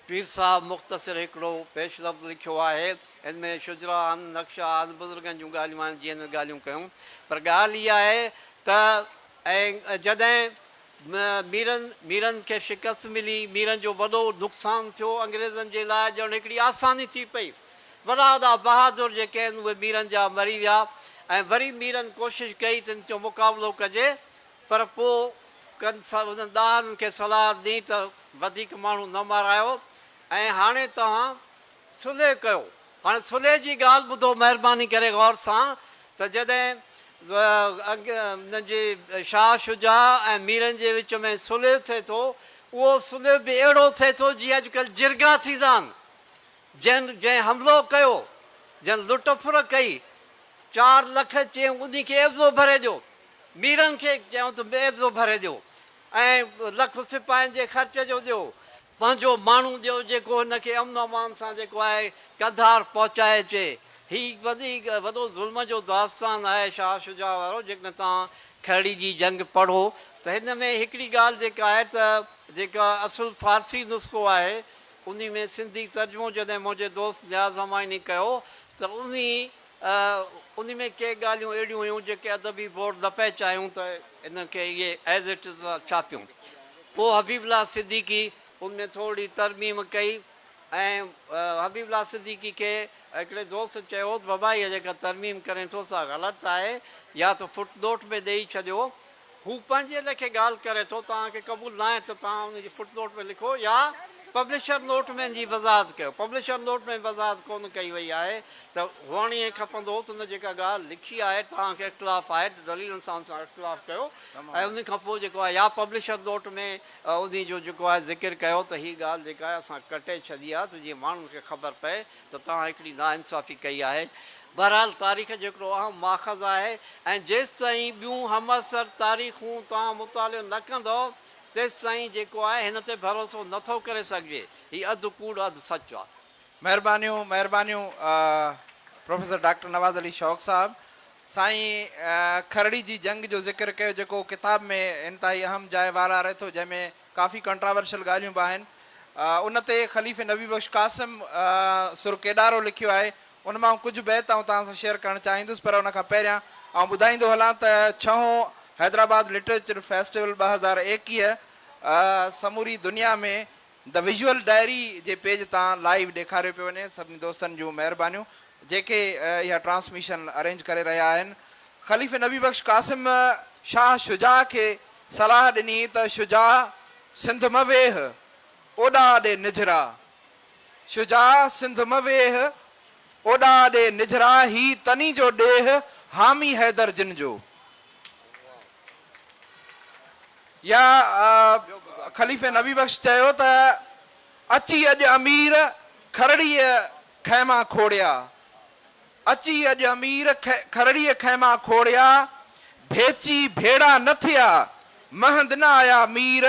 पीर साहब मुख़्तसिर हिकिड़ो पेश लफ़्ज़ लिखियो आहे इन में शुजरा आहिनि नक्शा आहिनि बुज़ुर्गनि जूं ॻाल्हियूं आहिनि जीअं ॻाल्हियूं कयूं पर ॻाल्हि इहा आहे त ऐं जॾहिं मीरनि खे शिकस्त मिली मीरनि जो वॾो नुक़सानु थियो अंग्रेज़नि जे लाइ ॼण हिकिड़ी आसानी थी पई वॾा वॾा बहादुर जेके आहिनि उहे मीरनि जा मरी विया ऐं वरी मीरनि कोशिशि कई त इन जो मुक़ाबिलो कजे पर पोइ उन्हनि ॾाहनि खे सलाह ॾिनी त वधीक माण्हू न मारायो ऐं हाणे तव्हां सुलह कयो हाणे सुलह जी ॻाल्हि ॿुधो महिरबानी करे गौर सां त जॾहिं हुनजे शाह शुजा ऐं मीरनि जे विच में सुलह थिए थो उहो सुलह बि अहिड़ो थिए थो जीअं अॼुकल्ह जिरगा थींदा आहिनि जंहिं हमिलो कयो जंहिं लुट फुर कई 4 लख चयूं उन खे एफ़ज़ो भरे ॾियो मीरनि खे चयूं त एफ़ज़ो भरे ॾियो ऐं लख सिपाहियुनि जे ख़र्च जो ॾियो पंहिंजो माण्हू ॾियो जेको हिनखे अमन अमान सां जेको आहे कंधार पहुचाए अचे हीउ वधीक वॾो ज़ुल्म जो दास्तान आहे शाह शुजा वारो जेकॾहिं तव्हां खरड़ी जी जंग पढ़ो त हिन में हिकिड़ी ॻाल्हि जेका आहे त जेका असुलु फ़ारसी नुस्ख़ो आहे उन में सिंधी तर्जुमो जॾहिं मुंहिंजे दोस्त नियाज़ हमाइनी कयो त उन में के ॻाल्हियूं अहिड़ियूं हुयूं जेके अदबी बोर्ड न पिए चाहियूं त इनखे इहे एज़ इट इज़ छापियूं पोइ हबीबुल्ला सिद्दीकी उनमें थोरी तरमीम कई ऐं हबीबुल्ला सिद्दीकी खे हिकिड़े दोस्त चयो त बाबा इहा जेका तरमीम करे थो सा ग़लति आहे या त फुटनोट में ॾेई छॾियो हू पंहिंजे लेखे ॻाल्हि करे थो तव्हांखे क़बूल न आहे त तव्हां हुनजी फुटनोट में लिखो या पब्लिशर नोट में जी वज़ाहत कयो पब्लिशर नोट में वज़ाहत कोन कई वई आहे त हुअणु ईअं खपंदो त हुन जेका ॻाल्हि लिखी आहे तव्हांखे इख़्तिलाफ़ु आहे त दलीलनि सां इख़्तिलाफ़ु कयो ऐं उन खां पोइ जेको आहे या पब्लिशर नोट में उन जो जेको आहे ज़िक्र कयो त हीअ ॻाल्हि जेका आहे असां कटे छॾी आहे त जीअं माण्हुनि खे ख़बर पए त तव्हां हिकिड़ी नाइंसाफ़ी कई आहे बहरहाल तारीख़ जो हिकिड़ो अहम माख़ज़ आहे ऐं जेसि ताईं ॿियूं हमअसर तारीख़ूं तव्हां मुतालियो न कंदव तेसि ताईं जेको आहे हिन ते भरोसो नथो करे सघिजे हीअ अधु कूड़ अधु सच आहे महिरबानियूं प्रोफेसर डॉक्टर नवाज़ अली शौक़ साहब साईं खरड़ी जी जंग जो ज़िक्र कयो जेको किताब में इंतिहाई अहम जाइ वारा रहे थो जंहिंमें काफ़ी कंट्रावर्शियल ॻाल्हियूं बि आहिनि उन ते ख़लीफ़े नबी बख़्श कासिम सुरकेॾारो लिखियो आहे उन मां कुझु बैत आउं तव्हां सां शेयर करणु चाहींदुसि पर उन खां पहिरियां आउं ॿुधाईंदो हलां त 6हों हैदराबाद लिटरेचर फेस्टिवल 2021 समूरी दुनिया में the visual diary J page तां लाइव ॾेखारियो पियो वञे सभिनी दोस्तनि जूं महिरबानियूं जेके इहा ट्रांसमिशन अरेंज करे रहिया आहिनि ख़लीफ़े नबी बख़्श कासिम शाह शुजा खे सलाह ॾिनी त शुजा सिंध म वेह ओॾा ॾे निजरा शुजा सिंध म वेह ओॾा ॾे निजरा ही तनी जो ॾेह हामी हैदर जिन जो या ख़लीफ़े नबी बख़्श चयो त अची अॼु अमीर खरड़ीअ खैमा खोड़िया अची अॼु अमीर खरड़ीअ खैमा खोड़िया भेची भेड़ा न थिया महंद न आया मीर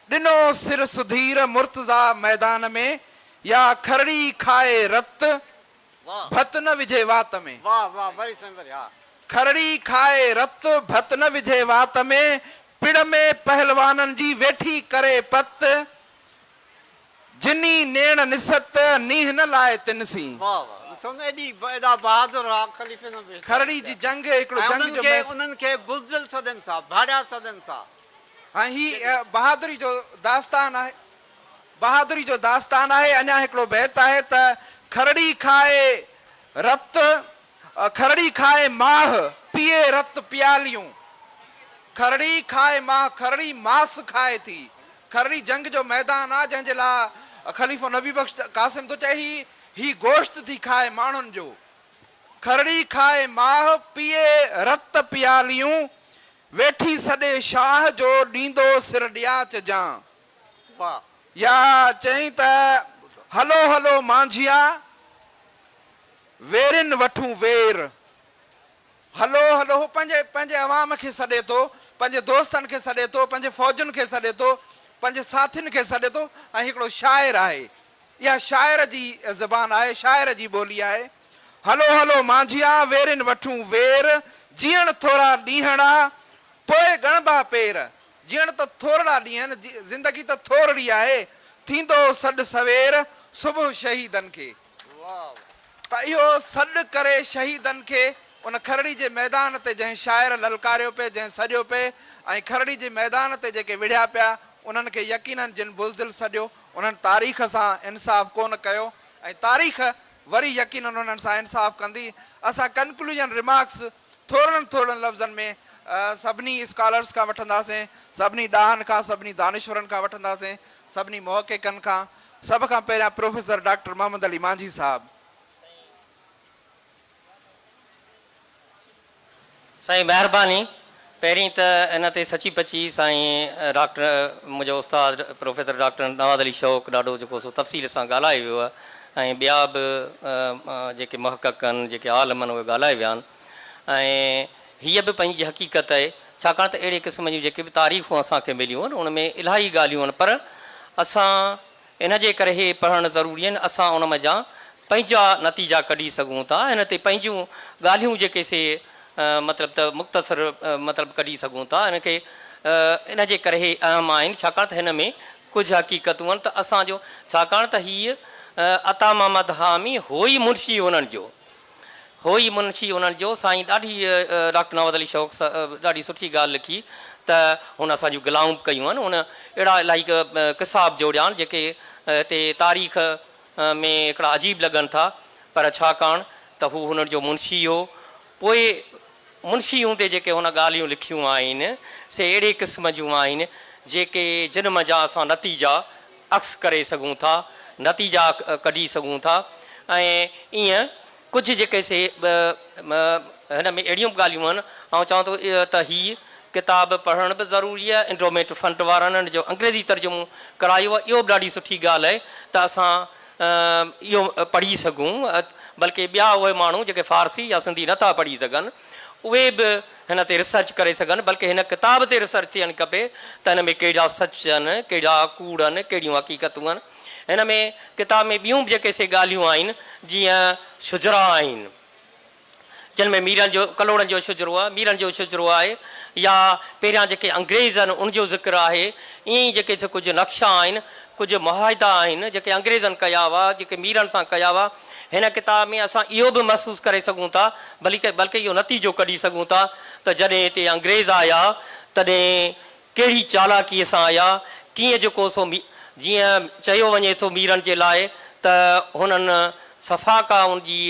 ॾिनो सिर सुधीर मुर्तज़ा मैदान में या खरड़ी खाए रत भत न विझे वात में वाह वाह वरी सुंदर हा खरड़ी खाए रत भत न विझे वात में पिड़ में पहलवाननि जी वेठी करे पत जिनी नेण निसत नीह न लाए तिनसी वाह वाह सुन एॾा बहादुर हा ख़लीफ़े नबी खरड़ी जी जंग हिकिड़ो जंग जो उन्हनि खे बुज़दिल सॾनि था भाड़ा सॾनि था ऐं ही बहादुरी जो दास्तान आहे अञा हिकिड़ो बैत आहे त खरड़ी खाए रत खरड़ी खाए माह पिए रत पियालियूं खरड़ी खाए माह खरड़ी मांस खाए थी खरड़ी जंग जो मैदान आहे जंहिंजे लाइ ख़लीफ़ो नबी बख़्श कासिम थो चए ही गोश्त थी खाए माण्हुनि जो खरड़ी खाए माह पिए रत पियालियूं वेठी सॾे शाह जो ॾींदो सिर ॾियाच जां वाह या चई त हलो हलो मांझिया वेरिन वठूं वेर हलो हलो हू पंहिंजे पंहिंजे अवाम खे सॾे थो, पंहिंजे दोस्तनि खे सॾे थो, पंहिंजे फ़ौजुनि खे सॾे थो, पंहिंजे साथियुनि खे सॾे थो। ऐं हिकिड़ो शाइर आहे, इहा शाइर जी ज़बान आहे, शाइर जी ॿोली आहे। हलो हलो मांझिया वेरनि वठूं वेर, जीअण थोरा ॾींहणा पोइ गणबा पेर। जीअण त थोरा ॾींहं आहिनि, ज़िंदगी त थोरड़ी आहे, थींदो सॾु सवेर सुबुह शहीदनि खे। त इहो सॾु करे शहीदनि खे उन खरड़ी जे मैदान ते जंहिं शाइर ललकारियो पिए, जंहिं सॼो पिए, ऐं खरड़ी जे मैदान ते जेके विढ़िया पिया उन्हनि खे यकीननि जिन बुज़दिल सॼो, उन्हनि तारीख़ सां इंसाफ़ कोन कयो, ऐं तारीख़ वरी यकीननि उन्हनि सां इंसाफ़ कंदी। असां कंक्लूजन रिमार्क्स थोरनि लफ़्ज़नि में सभिनी स्कॉलर्स खां वठंदासीं, सभिनी ॾाहनि खां, सभिनी दानिश्वरनि खां वठंदासीं, सभिनी मुहक़िक़नि खां। सभ खां पहिरियां प्रोफेसर डॉक्टर मोहम्मद अली मांझी साहब। साईं महिरबानी। पहिरीं त इन ते सची पची साईं डॉक्टर मुंहिंजो उस्ताद प्रोफेसर डॉक्टर नवाज़ अली शौक़ ॾाढो जेको सो तफ़सील सां ॻाल्हाए वियो आहे, ऐं ॿिया बि जेके मुहक़क़ आहिनि, जेके आलम आहिनि, उहे ॻाल्हाए विया आहिनि। ऐं हीअ बि पंहिंजी हक़ीक़त आहे, छाकाणि त अहिड़े क़िस्म जूं जेके बि तारीख़ूं असांखे मिलियूं आहिनि उन में इलाही ॻाल्हियूं आहिनि, पर असां इन जे करे इहे पढ़णु ज़रूरी आहिनि, असां उन में जा पंहिंजा नतीजा कढी सघूं था, हिन ते पंहिंजूं ॻाल्हियूं जेके से मतिलबु त मुख़्तसर मतिलबु कढी सघूं था। हिनखे इन जे करे इहे अहम आहिनि, छाकाणि त हिन में कुझु हक़ीक़तूं आहिनि। त असांजो छाकाणि त हीअ अता मोहम्मद हामी हो ई मुंशी उन्हनि जो, हो ई मुंशी उन्हनि जो। साईं ॾाढी डॉक्टर नवाज़ अली शौक़ ॾाढी सुठी ॻाल्हि लिखी त हुन असांजूं ग़ुलाम कयूं आहिनि, हुन अहिड़ा इलाही क़िसाब जोड़िया आहिनि जेके हिते तारीख़ में हिकिड़ा अजीब लॻनि था, पर छाकाणि त हू हुननि जो मुंशी हो। पोइ मुंशी हूंदे जेके हुन ॻाल्हियूं लिखियूं आहिनि से अहिड़े क़िस्म जूं आहिनि जेके जिन मज़ा असां नतीजा अक्स करे सघूं था, नतीजा कढी सघूं था। ऐं ईअं कुझु जेके से हिन में अहिड़ियूं ॻाल्हियूं आहिनि। ऐं चवां थो त हीअ किताब पढ़णु बि ज़रूरी आहे। एंड्रोमेट फंड वारनि जो अंग्रेज़ी तर्जुमो करायो आहे, इहो बि ॾाढी सुठी ॻाल्हि आहे त असां इहो पढ़ी सघूं, बल्कि ॿिया उहे माण्हू जेके फ़ारसी या सिंधी नथा पढ़ी सघनि उहे बि हिन ते रिसर्च करे सघनि, बल्कि हिन किताब ते रिसर्च थियणु खपे त हिन में कहिड़ा सच आहिनि, कहिड़ा कूड़ आहिनि, कहिड़ियूं हक़ीक़तूं आहिनि। हिन में किताब में ॿियूं बि जेके से ॻाल्हियूं आहिनि, जीअं शुजरा आहिनि जिन में मीरनि जो कलोड़नि जो शुजरो आहे, मीरनि जो शुजरो आहे, या पहिरियां जेके अंग्रेज़ आहिनि उनजो ज़िक्र आहे। ईअं ई जेके कुझु नक्शा आहिनि, कुझु मुआहिदा आहिनि जेके अंग्रेज़नि कया हुआ, जेके मीरनि सां कया हुआ। हिन किताब में असां इहो बि महसूसु करे सघूं था, बल्कि इहो नतीजो कढी सघूं था त जॾहिं हिते अंग्रेज़ आया तॾहिं कहिड़ी चालाकीअ सां आया, कीअं जेको सो जीअं चयो वञे थो मीरनि जे लाइ त हुननि सफ़ा का उनजी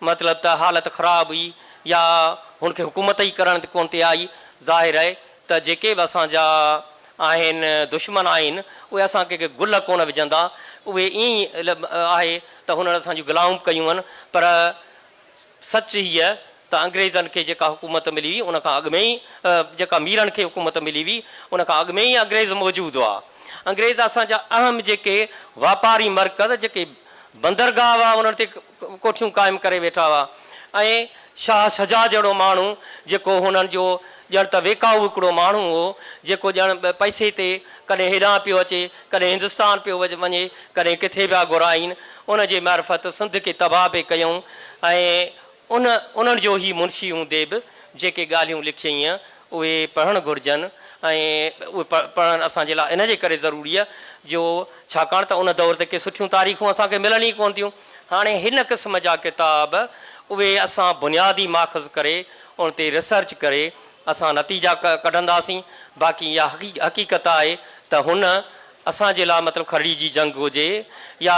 मतिलबु त हालत ख़राबु हुई या हुनखे हुकूमत ई करण कोन ते आई। ज़ाहिर आहे त जेके बि असांजा आहिनि दुश्मन आहिनि उहे असांखे गुल कोन विझंदा, उहे ईअं ई आहे त हुननि असांजूं ग़ुलाम कयूं आहिनि। पर सच हीअ त अंग्रेज़नि खे जेका हुकूमत मिली हुई उनखां अॻु में ई जेका मीरनि खे हुकूमत मिली हुई उनखां अॻु में ई अंग्रेज़ मौजूदु हुआ। अंग्रेज़ असांजा अहम जेके वापारी मर्कज़, जेके बंदरगाह हुआ, उन्हनि ते कोठियूं क़ाइमु करे वेठा हुआ। ऐं शाह शजा जहिड़ो माण्हू जेको हुननि जो ॼण त वेकाऊ हिकिड़ो माण्हू हो, जेको ॼण पैसे ते कॾहिं हेॾां पियो अचे, कॾहिं हिंदुस्तान पियो वञे, कॾहिं किथे पिया घुराइनि, उनजे मार्फत सिंध खे तबाह पे कयूं। ऐं उन्हनि जो ई मुंशी हूंदे बि जेके ॻाल्हियूं लिखियईं उहे पढ़णु घुरिजनि। ऐं उहे पढ़णु असांजे लाइ इन जे करे ज़रूरी आहे जो छाकाणि त उन दौर ते के सुठियूं तारीख़ूं असांखे मिलनि ई कोन थियूं। हाणे हिन क़िस्म जा किताब उहे असां बुनियादी माख़ज़ करे उन ते रिसर्च करे असां नतीजा कढंदासीं। बाक़ी इहा हक़ीक़त आहे त हुन असांजे लाइ मतिलबु खरड़ी जी जंग हुजे या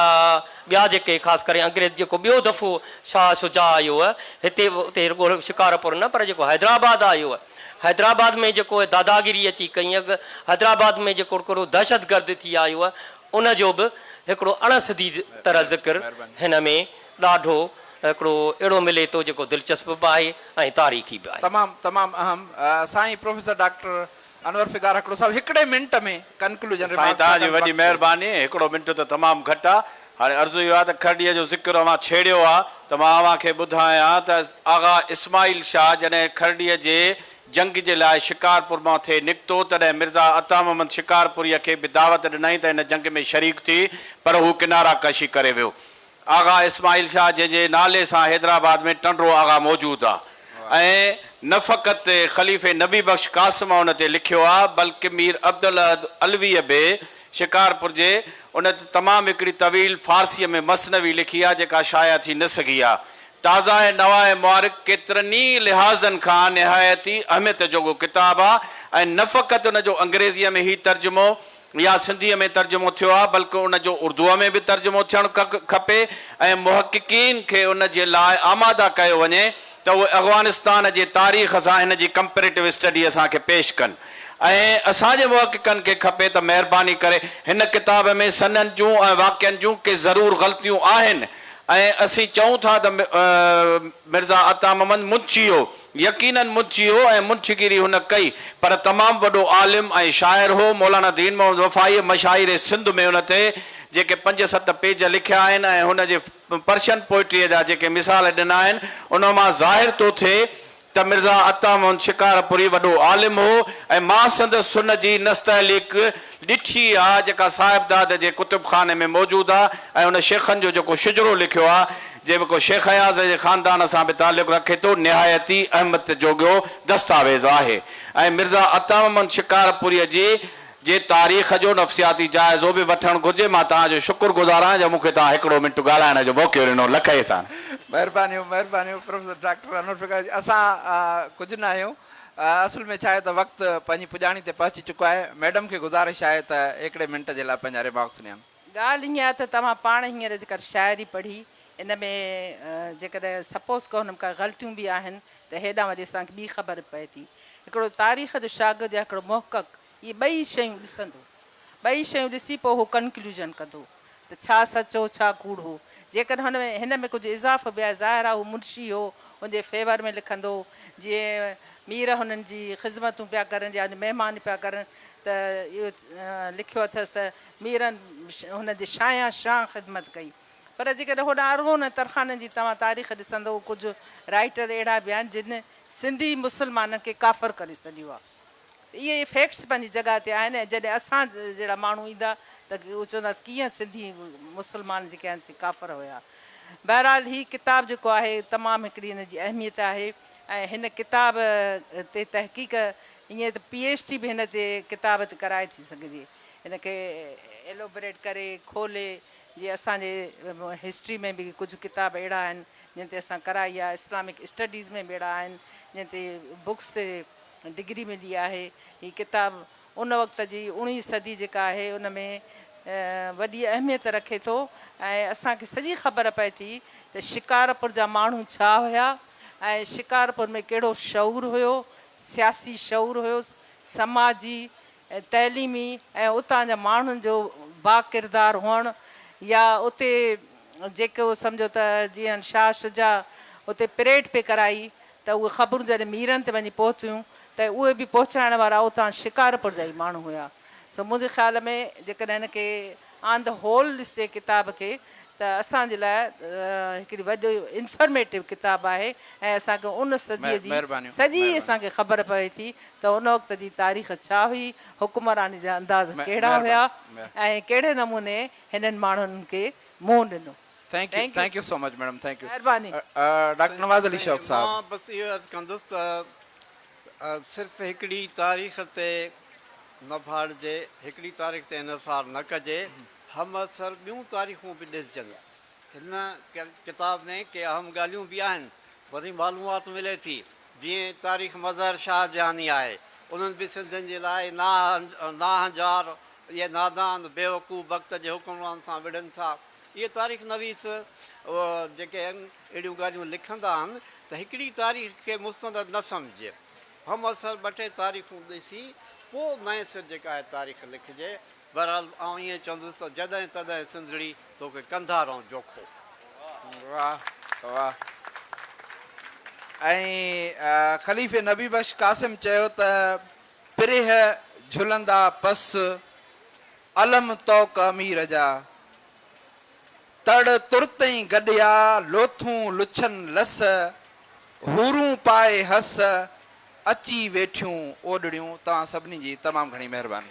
ॿिया जेके ख़ासि करे अंग्रेज़ जेको ॿियो दफ़ो शाह शुजा आयो आहे हिते उते रुॻो शिकारपुर न, पर जेको हैदराबाद आयो आहे, हैदराबाद में जेको दादागिरी अची कई, हैदराबाद में जेको हिकिड़ो दहशतगर्द थी आयो आहे, उनजो बि हिकिड़ो अणसिधी तरह ज़िक्र हिन में ॾाढो हिकिड़ो अहिड़ो मिले थो जेको दिलचस्प बि आहे ऐं तारीख़ी बि आहे। तमामु अहम। साईं प्रोफेसर डॉक्टर अनवर फिगार हिकिड़ो साहिबु हिकिड़े मिंट में कंक्लूजन। साईं तव्हांजी वॾी महिरबानी। हिकिड़ो मिंट त तमामु घटि आहे। हाणे अर्ज़ु इहो आहे त खरड़ीअ जो ज़िक्र अवां छेड़ियो आहे त मां अव्हांखे ॿुधायां त आगा इस्माइल शाह जॾहिं खरड़ीअ जे जंग जे लाइ शिकारपुर मां थिए निकितो तॾहिं मिर्ज़ा अता मोहम्मद शिकारपुरीअ खे बि दावत ॾिनई त हिन जंग में शरीक थी, पर हू किनारा कशी करे वियो। आगा इस्माइल शाह जंहिंजे नाले सां हैदराबाद में टंडरो आगा मौजूदु आहे ऐं न फ़क़ति ख़लीफ़े नबी बख़्श क़ासिम उन ते लिखियो आहे बल्कि मीर अब्दुल अलवीअ बि शिकारपुर जे उन ते तमामु हिकिड़ी तवील फ़ारसीअ में मसनवी लिखी आहे जेका शाया थी न सघी आहे। ताज़ा ऐं नवां मुआरिक केतिरनि ई लिहाज़नि खां निहायती अहमियत जोॻो किताबु आहे ऐं न फ़क़ति उन जो अंग्रेज़ीअ में ई तर्जुमो या सिंधीअ में तर्जुमो थियो आहे बल्कि उन जो उर्दूअ में बि तर्जुमो थियणु खपे ऐं मुहक़िक़ीन खे उन जे लाइ आमादा कयो वञे त उहे अफ़गानिस्तान जे तारीख़ सां हिन जी कंपेरेटिव स्टडी असांखे पेश कनि। ऐं असांजे मुहक़िक़नि खे खपे त महिरबानी करे हिन किताब में सननि जूं ऐं वाक़िअनि जूं के ज़रूरु ग़लतियूं आहिनि ऐं असीं चऊं था त मिर्ज़ा अता मोहम्मद मुंशी हो, यकीनन मुंशी हो ऐं मुंशीगिरी हुन कई, पर तमामु वॾो आलिम ऐं शाइर हो। मौलाना दीन मोहम्मद वफ़ाई मशाइर सिंध में हुन ते जेके 5-7 पेज लिखिया आहिनि ऐं हुन जे पर्शियन पोइट्रीअ जा जेके मिसाल ॾिना आहिनि उन मां ज़ाहिर थो थिए त मिर्ज़ा अता मोहम्मद शिकारपुरी वॾो आलिम हो ऐं मां संदसि सुन जी नस्तहलीक ॾिठी आहे जेका साहिबदाद जे कुतुबखाने में मौजूदु आहे ऐं उन शेखनि जो जेको शिजरो लिखियो आहे जेको शेख अयाज़ जे ख़ानदान सां बि तालुक़ रखे थो, निहायती अहमियत जोॻियो दस्तावेज़ आहे। ऐं मिर्ज़ा अता मोहम्मद शिकारपुरीअ जे तारीख़ जो नफ़्सियाती जाइज़ो बि वठणु घुरिजे। मां तव्हांजो शुक्रगुज़ार आहियां जो मूंखे तव्हां हिकिड़ो मिंट ॻाल्हाइण जो मौक़ो ॾिनो। लख एहसान। महिरबानियूं महिरबानियूं प्रोफेसर डॉक्टर अनवर प्रकाश। असां कुझु न आहियूं, असल में छा आहे त वक़्तु पंहिंजी पुॼाणी ते पहुची चुको आहे। मैडम खे गुज़ारिश आहे त हिकिड़े मिंट जे लाइ पंहिंजा रिमार्क्स ॾियनि। ॻाल्हि हीअं आहे त तव्हां पाण हींअर जेकर शाइरी पढ़ी इन में जेकॾहिं सपोज़ कयो हुन में का ग़लतियूं बि आहिनि त हेॾां वरी असांखे ॿी ख़बर पए थी। हिकिड़ो तारीख़ जो शागिर्दु या हिकिड़ो मुहक़क़ इहे ॿई शयूं ॾिसंदो, ॿई शयूं ॾिसी पोइ हू कंक्लूजन कंदो त छा सचो छा कूड़ हो। जेकॾहिं हिन में कुझु इज़ाफ़ो बि आहे, ज़ाहिर आहे हू मुंशी हो, उनजे फेवर में लिखंदो। जीअं मीर हुननि जी ख़िदमतूं पिया करनि या महिमान पिया करनि त इहो लिखियो अथसि त मीरनि हुनजी शाया शाह ख़िदमत कई। पर जेकॾहिं होॾां अरगोन तरखाननि जी तव्हां तारीख़ ॾिसंदो, कुझु राइटर अहिड़ा बि आहिनि जिन सिंधी मुस्लमाननि खे काफ़र करे छॾियो आहे। इहे फैक्ट्स पंहिंजी जॻह ते आहिनि ऐं जॾहिं असां जहिड़ा माण्हू ईंदा त उहो चवंदासीं कीअं सिंधी मुस्लमान जेके आहिनि से काफ़र हुया। बहरहाल हीअ किताबु जेको आहे तमामु हिकिड़ी हिन जी अहमियत आहे ऐं हिन किताब ते तहक़ीक़ ईअं त PhD बि हिन ते किताब ते कराए थी सघिजे। हिनखे एलोबरेट करे खोले जीअं असांजे हिस्ट्री में बि कुझु किताब अहिड़ा आहिनि जिन ते असां कराई आहे, इस्लामिक स्टडीज़ में बि अहिड़ा आहिनि जिन ते बुक्स ते डिग्री मिली आहे। हीअ किताबु उन वक़्त जी 19वीं सदी जेका आहे उन में वॾी अहमियत रखे थो ऐं असांखे सॼी ख़बर पए थी त शिकारपुर जा माण्हू छा हुया ऐं शिकारपुर में कहिड़ो शऊर हुयो, सियासी शऊर हुयो, समाजी ऐं तइलीमी ऐं उतां जा माण्हुनि जो बाकिरदार हुअणु या उते जेको सम्झो त जीअं शाह शुजा उते परेड पे कराई त उहे ख़बरूं जॾहिं मीरनि ते वञी पहुतियूं त उहे बि पहुचाइण वारा उतां शिकारपुर जा ई माण्हू हुया। सो मुंहिंजे ख़्याल में जेकॾहिं हिनखे ऑन द होल ॾिसे किताब खे त असांजे लाइ हिकिड़ी वॾी इंफॉर्मेटिव किताबु आहे ऐं असांखे उन सदीअ जी सॼी असांखे ख़बर पए थी त उन वक़्त जी तारीख़ छा हुई, हुकुमरानी जा अंदाज़ कहिड़ा हुया ऐं कहिड़े नमूने हिननि माण्हुनि खे मुंहुं ॾिनो। Thank you so much madam, thank U. महिरबानी। डॉक्टर नवाज़ अली शौक़ साहब। मां बसि इहो अर्ज़ु कंदुसि त सिर्फ़ु हिकिड़ी तारीख़ ते न फाड़िजे, हिकिड़ी तारीख़ ते इनसार न कजे, हम असर ॿियूं तारीख़ूं बि ॾिसजनि। हिन किताब में के अहम ॻाल्हियूं बि आहिनि, वरी मालूमात मिले थी। जीअं तारीख़ मज़हर शाह जहानी आहे, उन्हनि बि सिंधियुनि जे लाइ नाहजार इहे नादान बेवकूफ़ वक़्त जे हुकुमरान सां विढ़नि था। इहे तारीख़ नवीस जेके आहिनि अहिड़ियूं ॻाल्हियूं लिखंदा आहिनि त हिकिड़ी तारीख़ खे मुस्तंद न सम्झे। हम असर 2-टे तारीख़ूं ॾिसी पोइ नए सिर जेका आहे तारीख़ लिखिजे। बहरहाल आउं ईअं चवंदुसि त जॾहिं तॾहिं सिंधड़ी तोखे कंधा रहूं जोखो। वाह वाह। ऐं ख़लीफ़े नबी बख़्श क़ासिम चयो त पिरेह झुलंदा पस अलम तौक अमीर जा, तड़ तुरतई गॾिया लोथूं लुछन लस हूरूं पाए हस अची वेठियूं ओॾड़ियूं। तव्हां सभिनी जी तमामु घणी महिरबानी।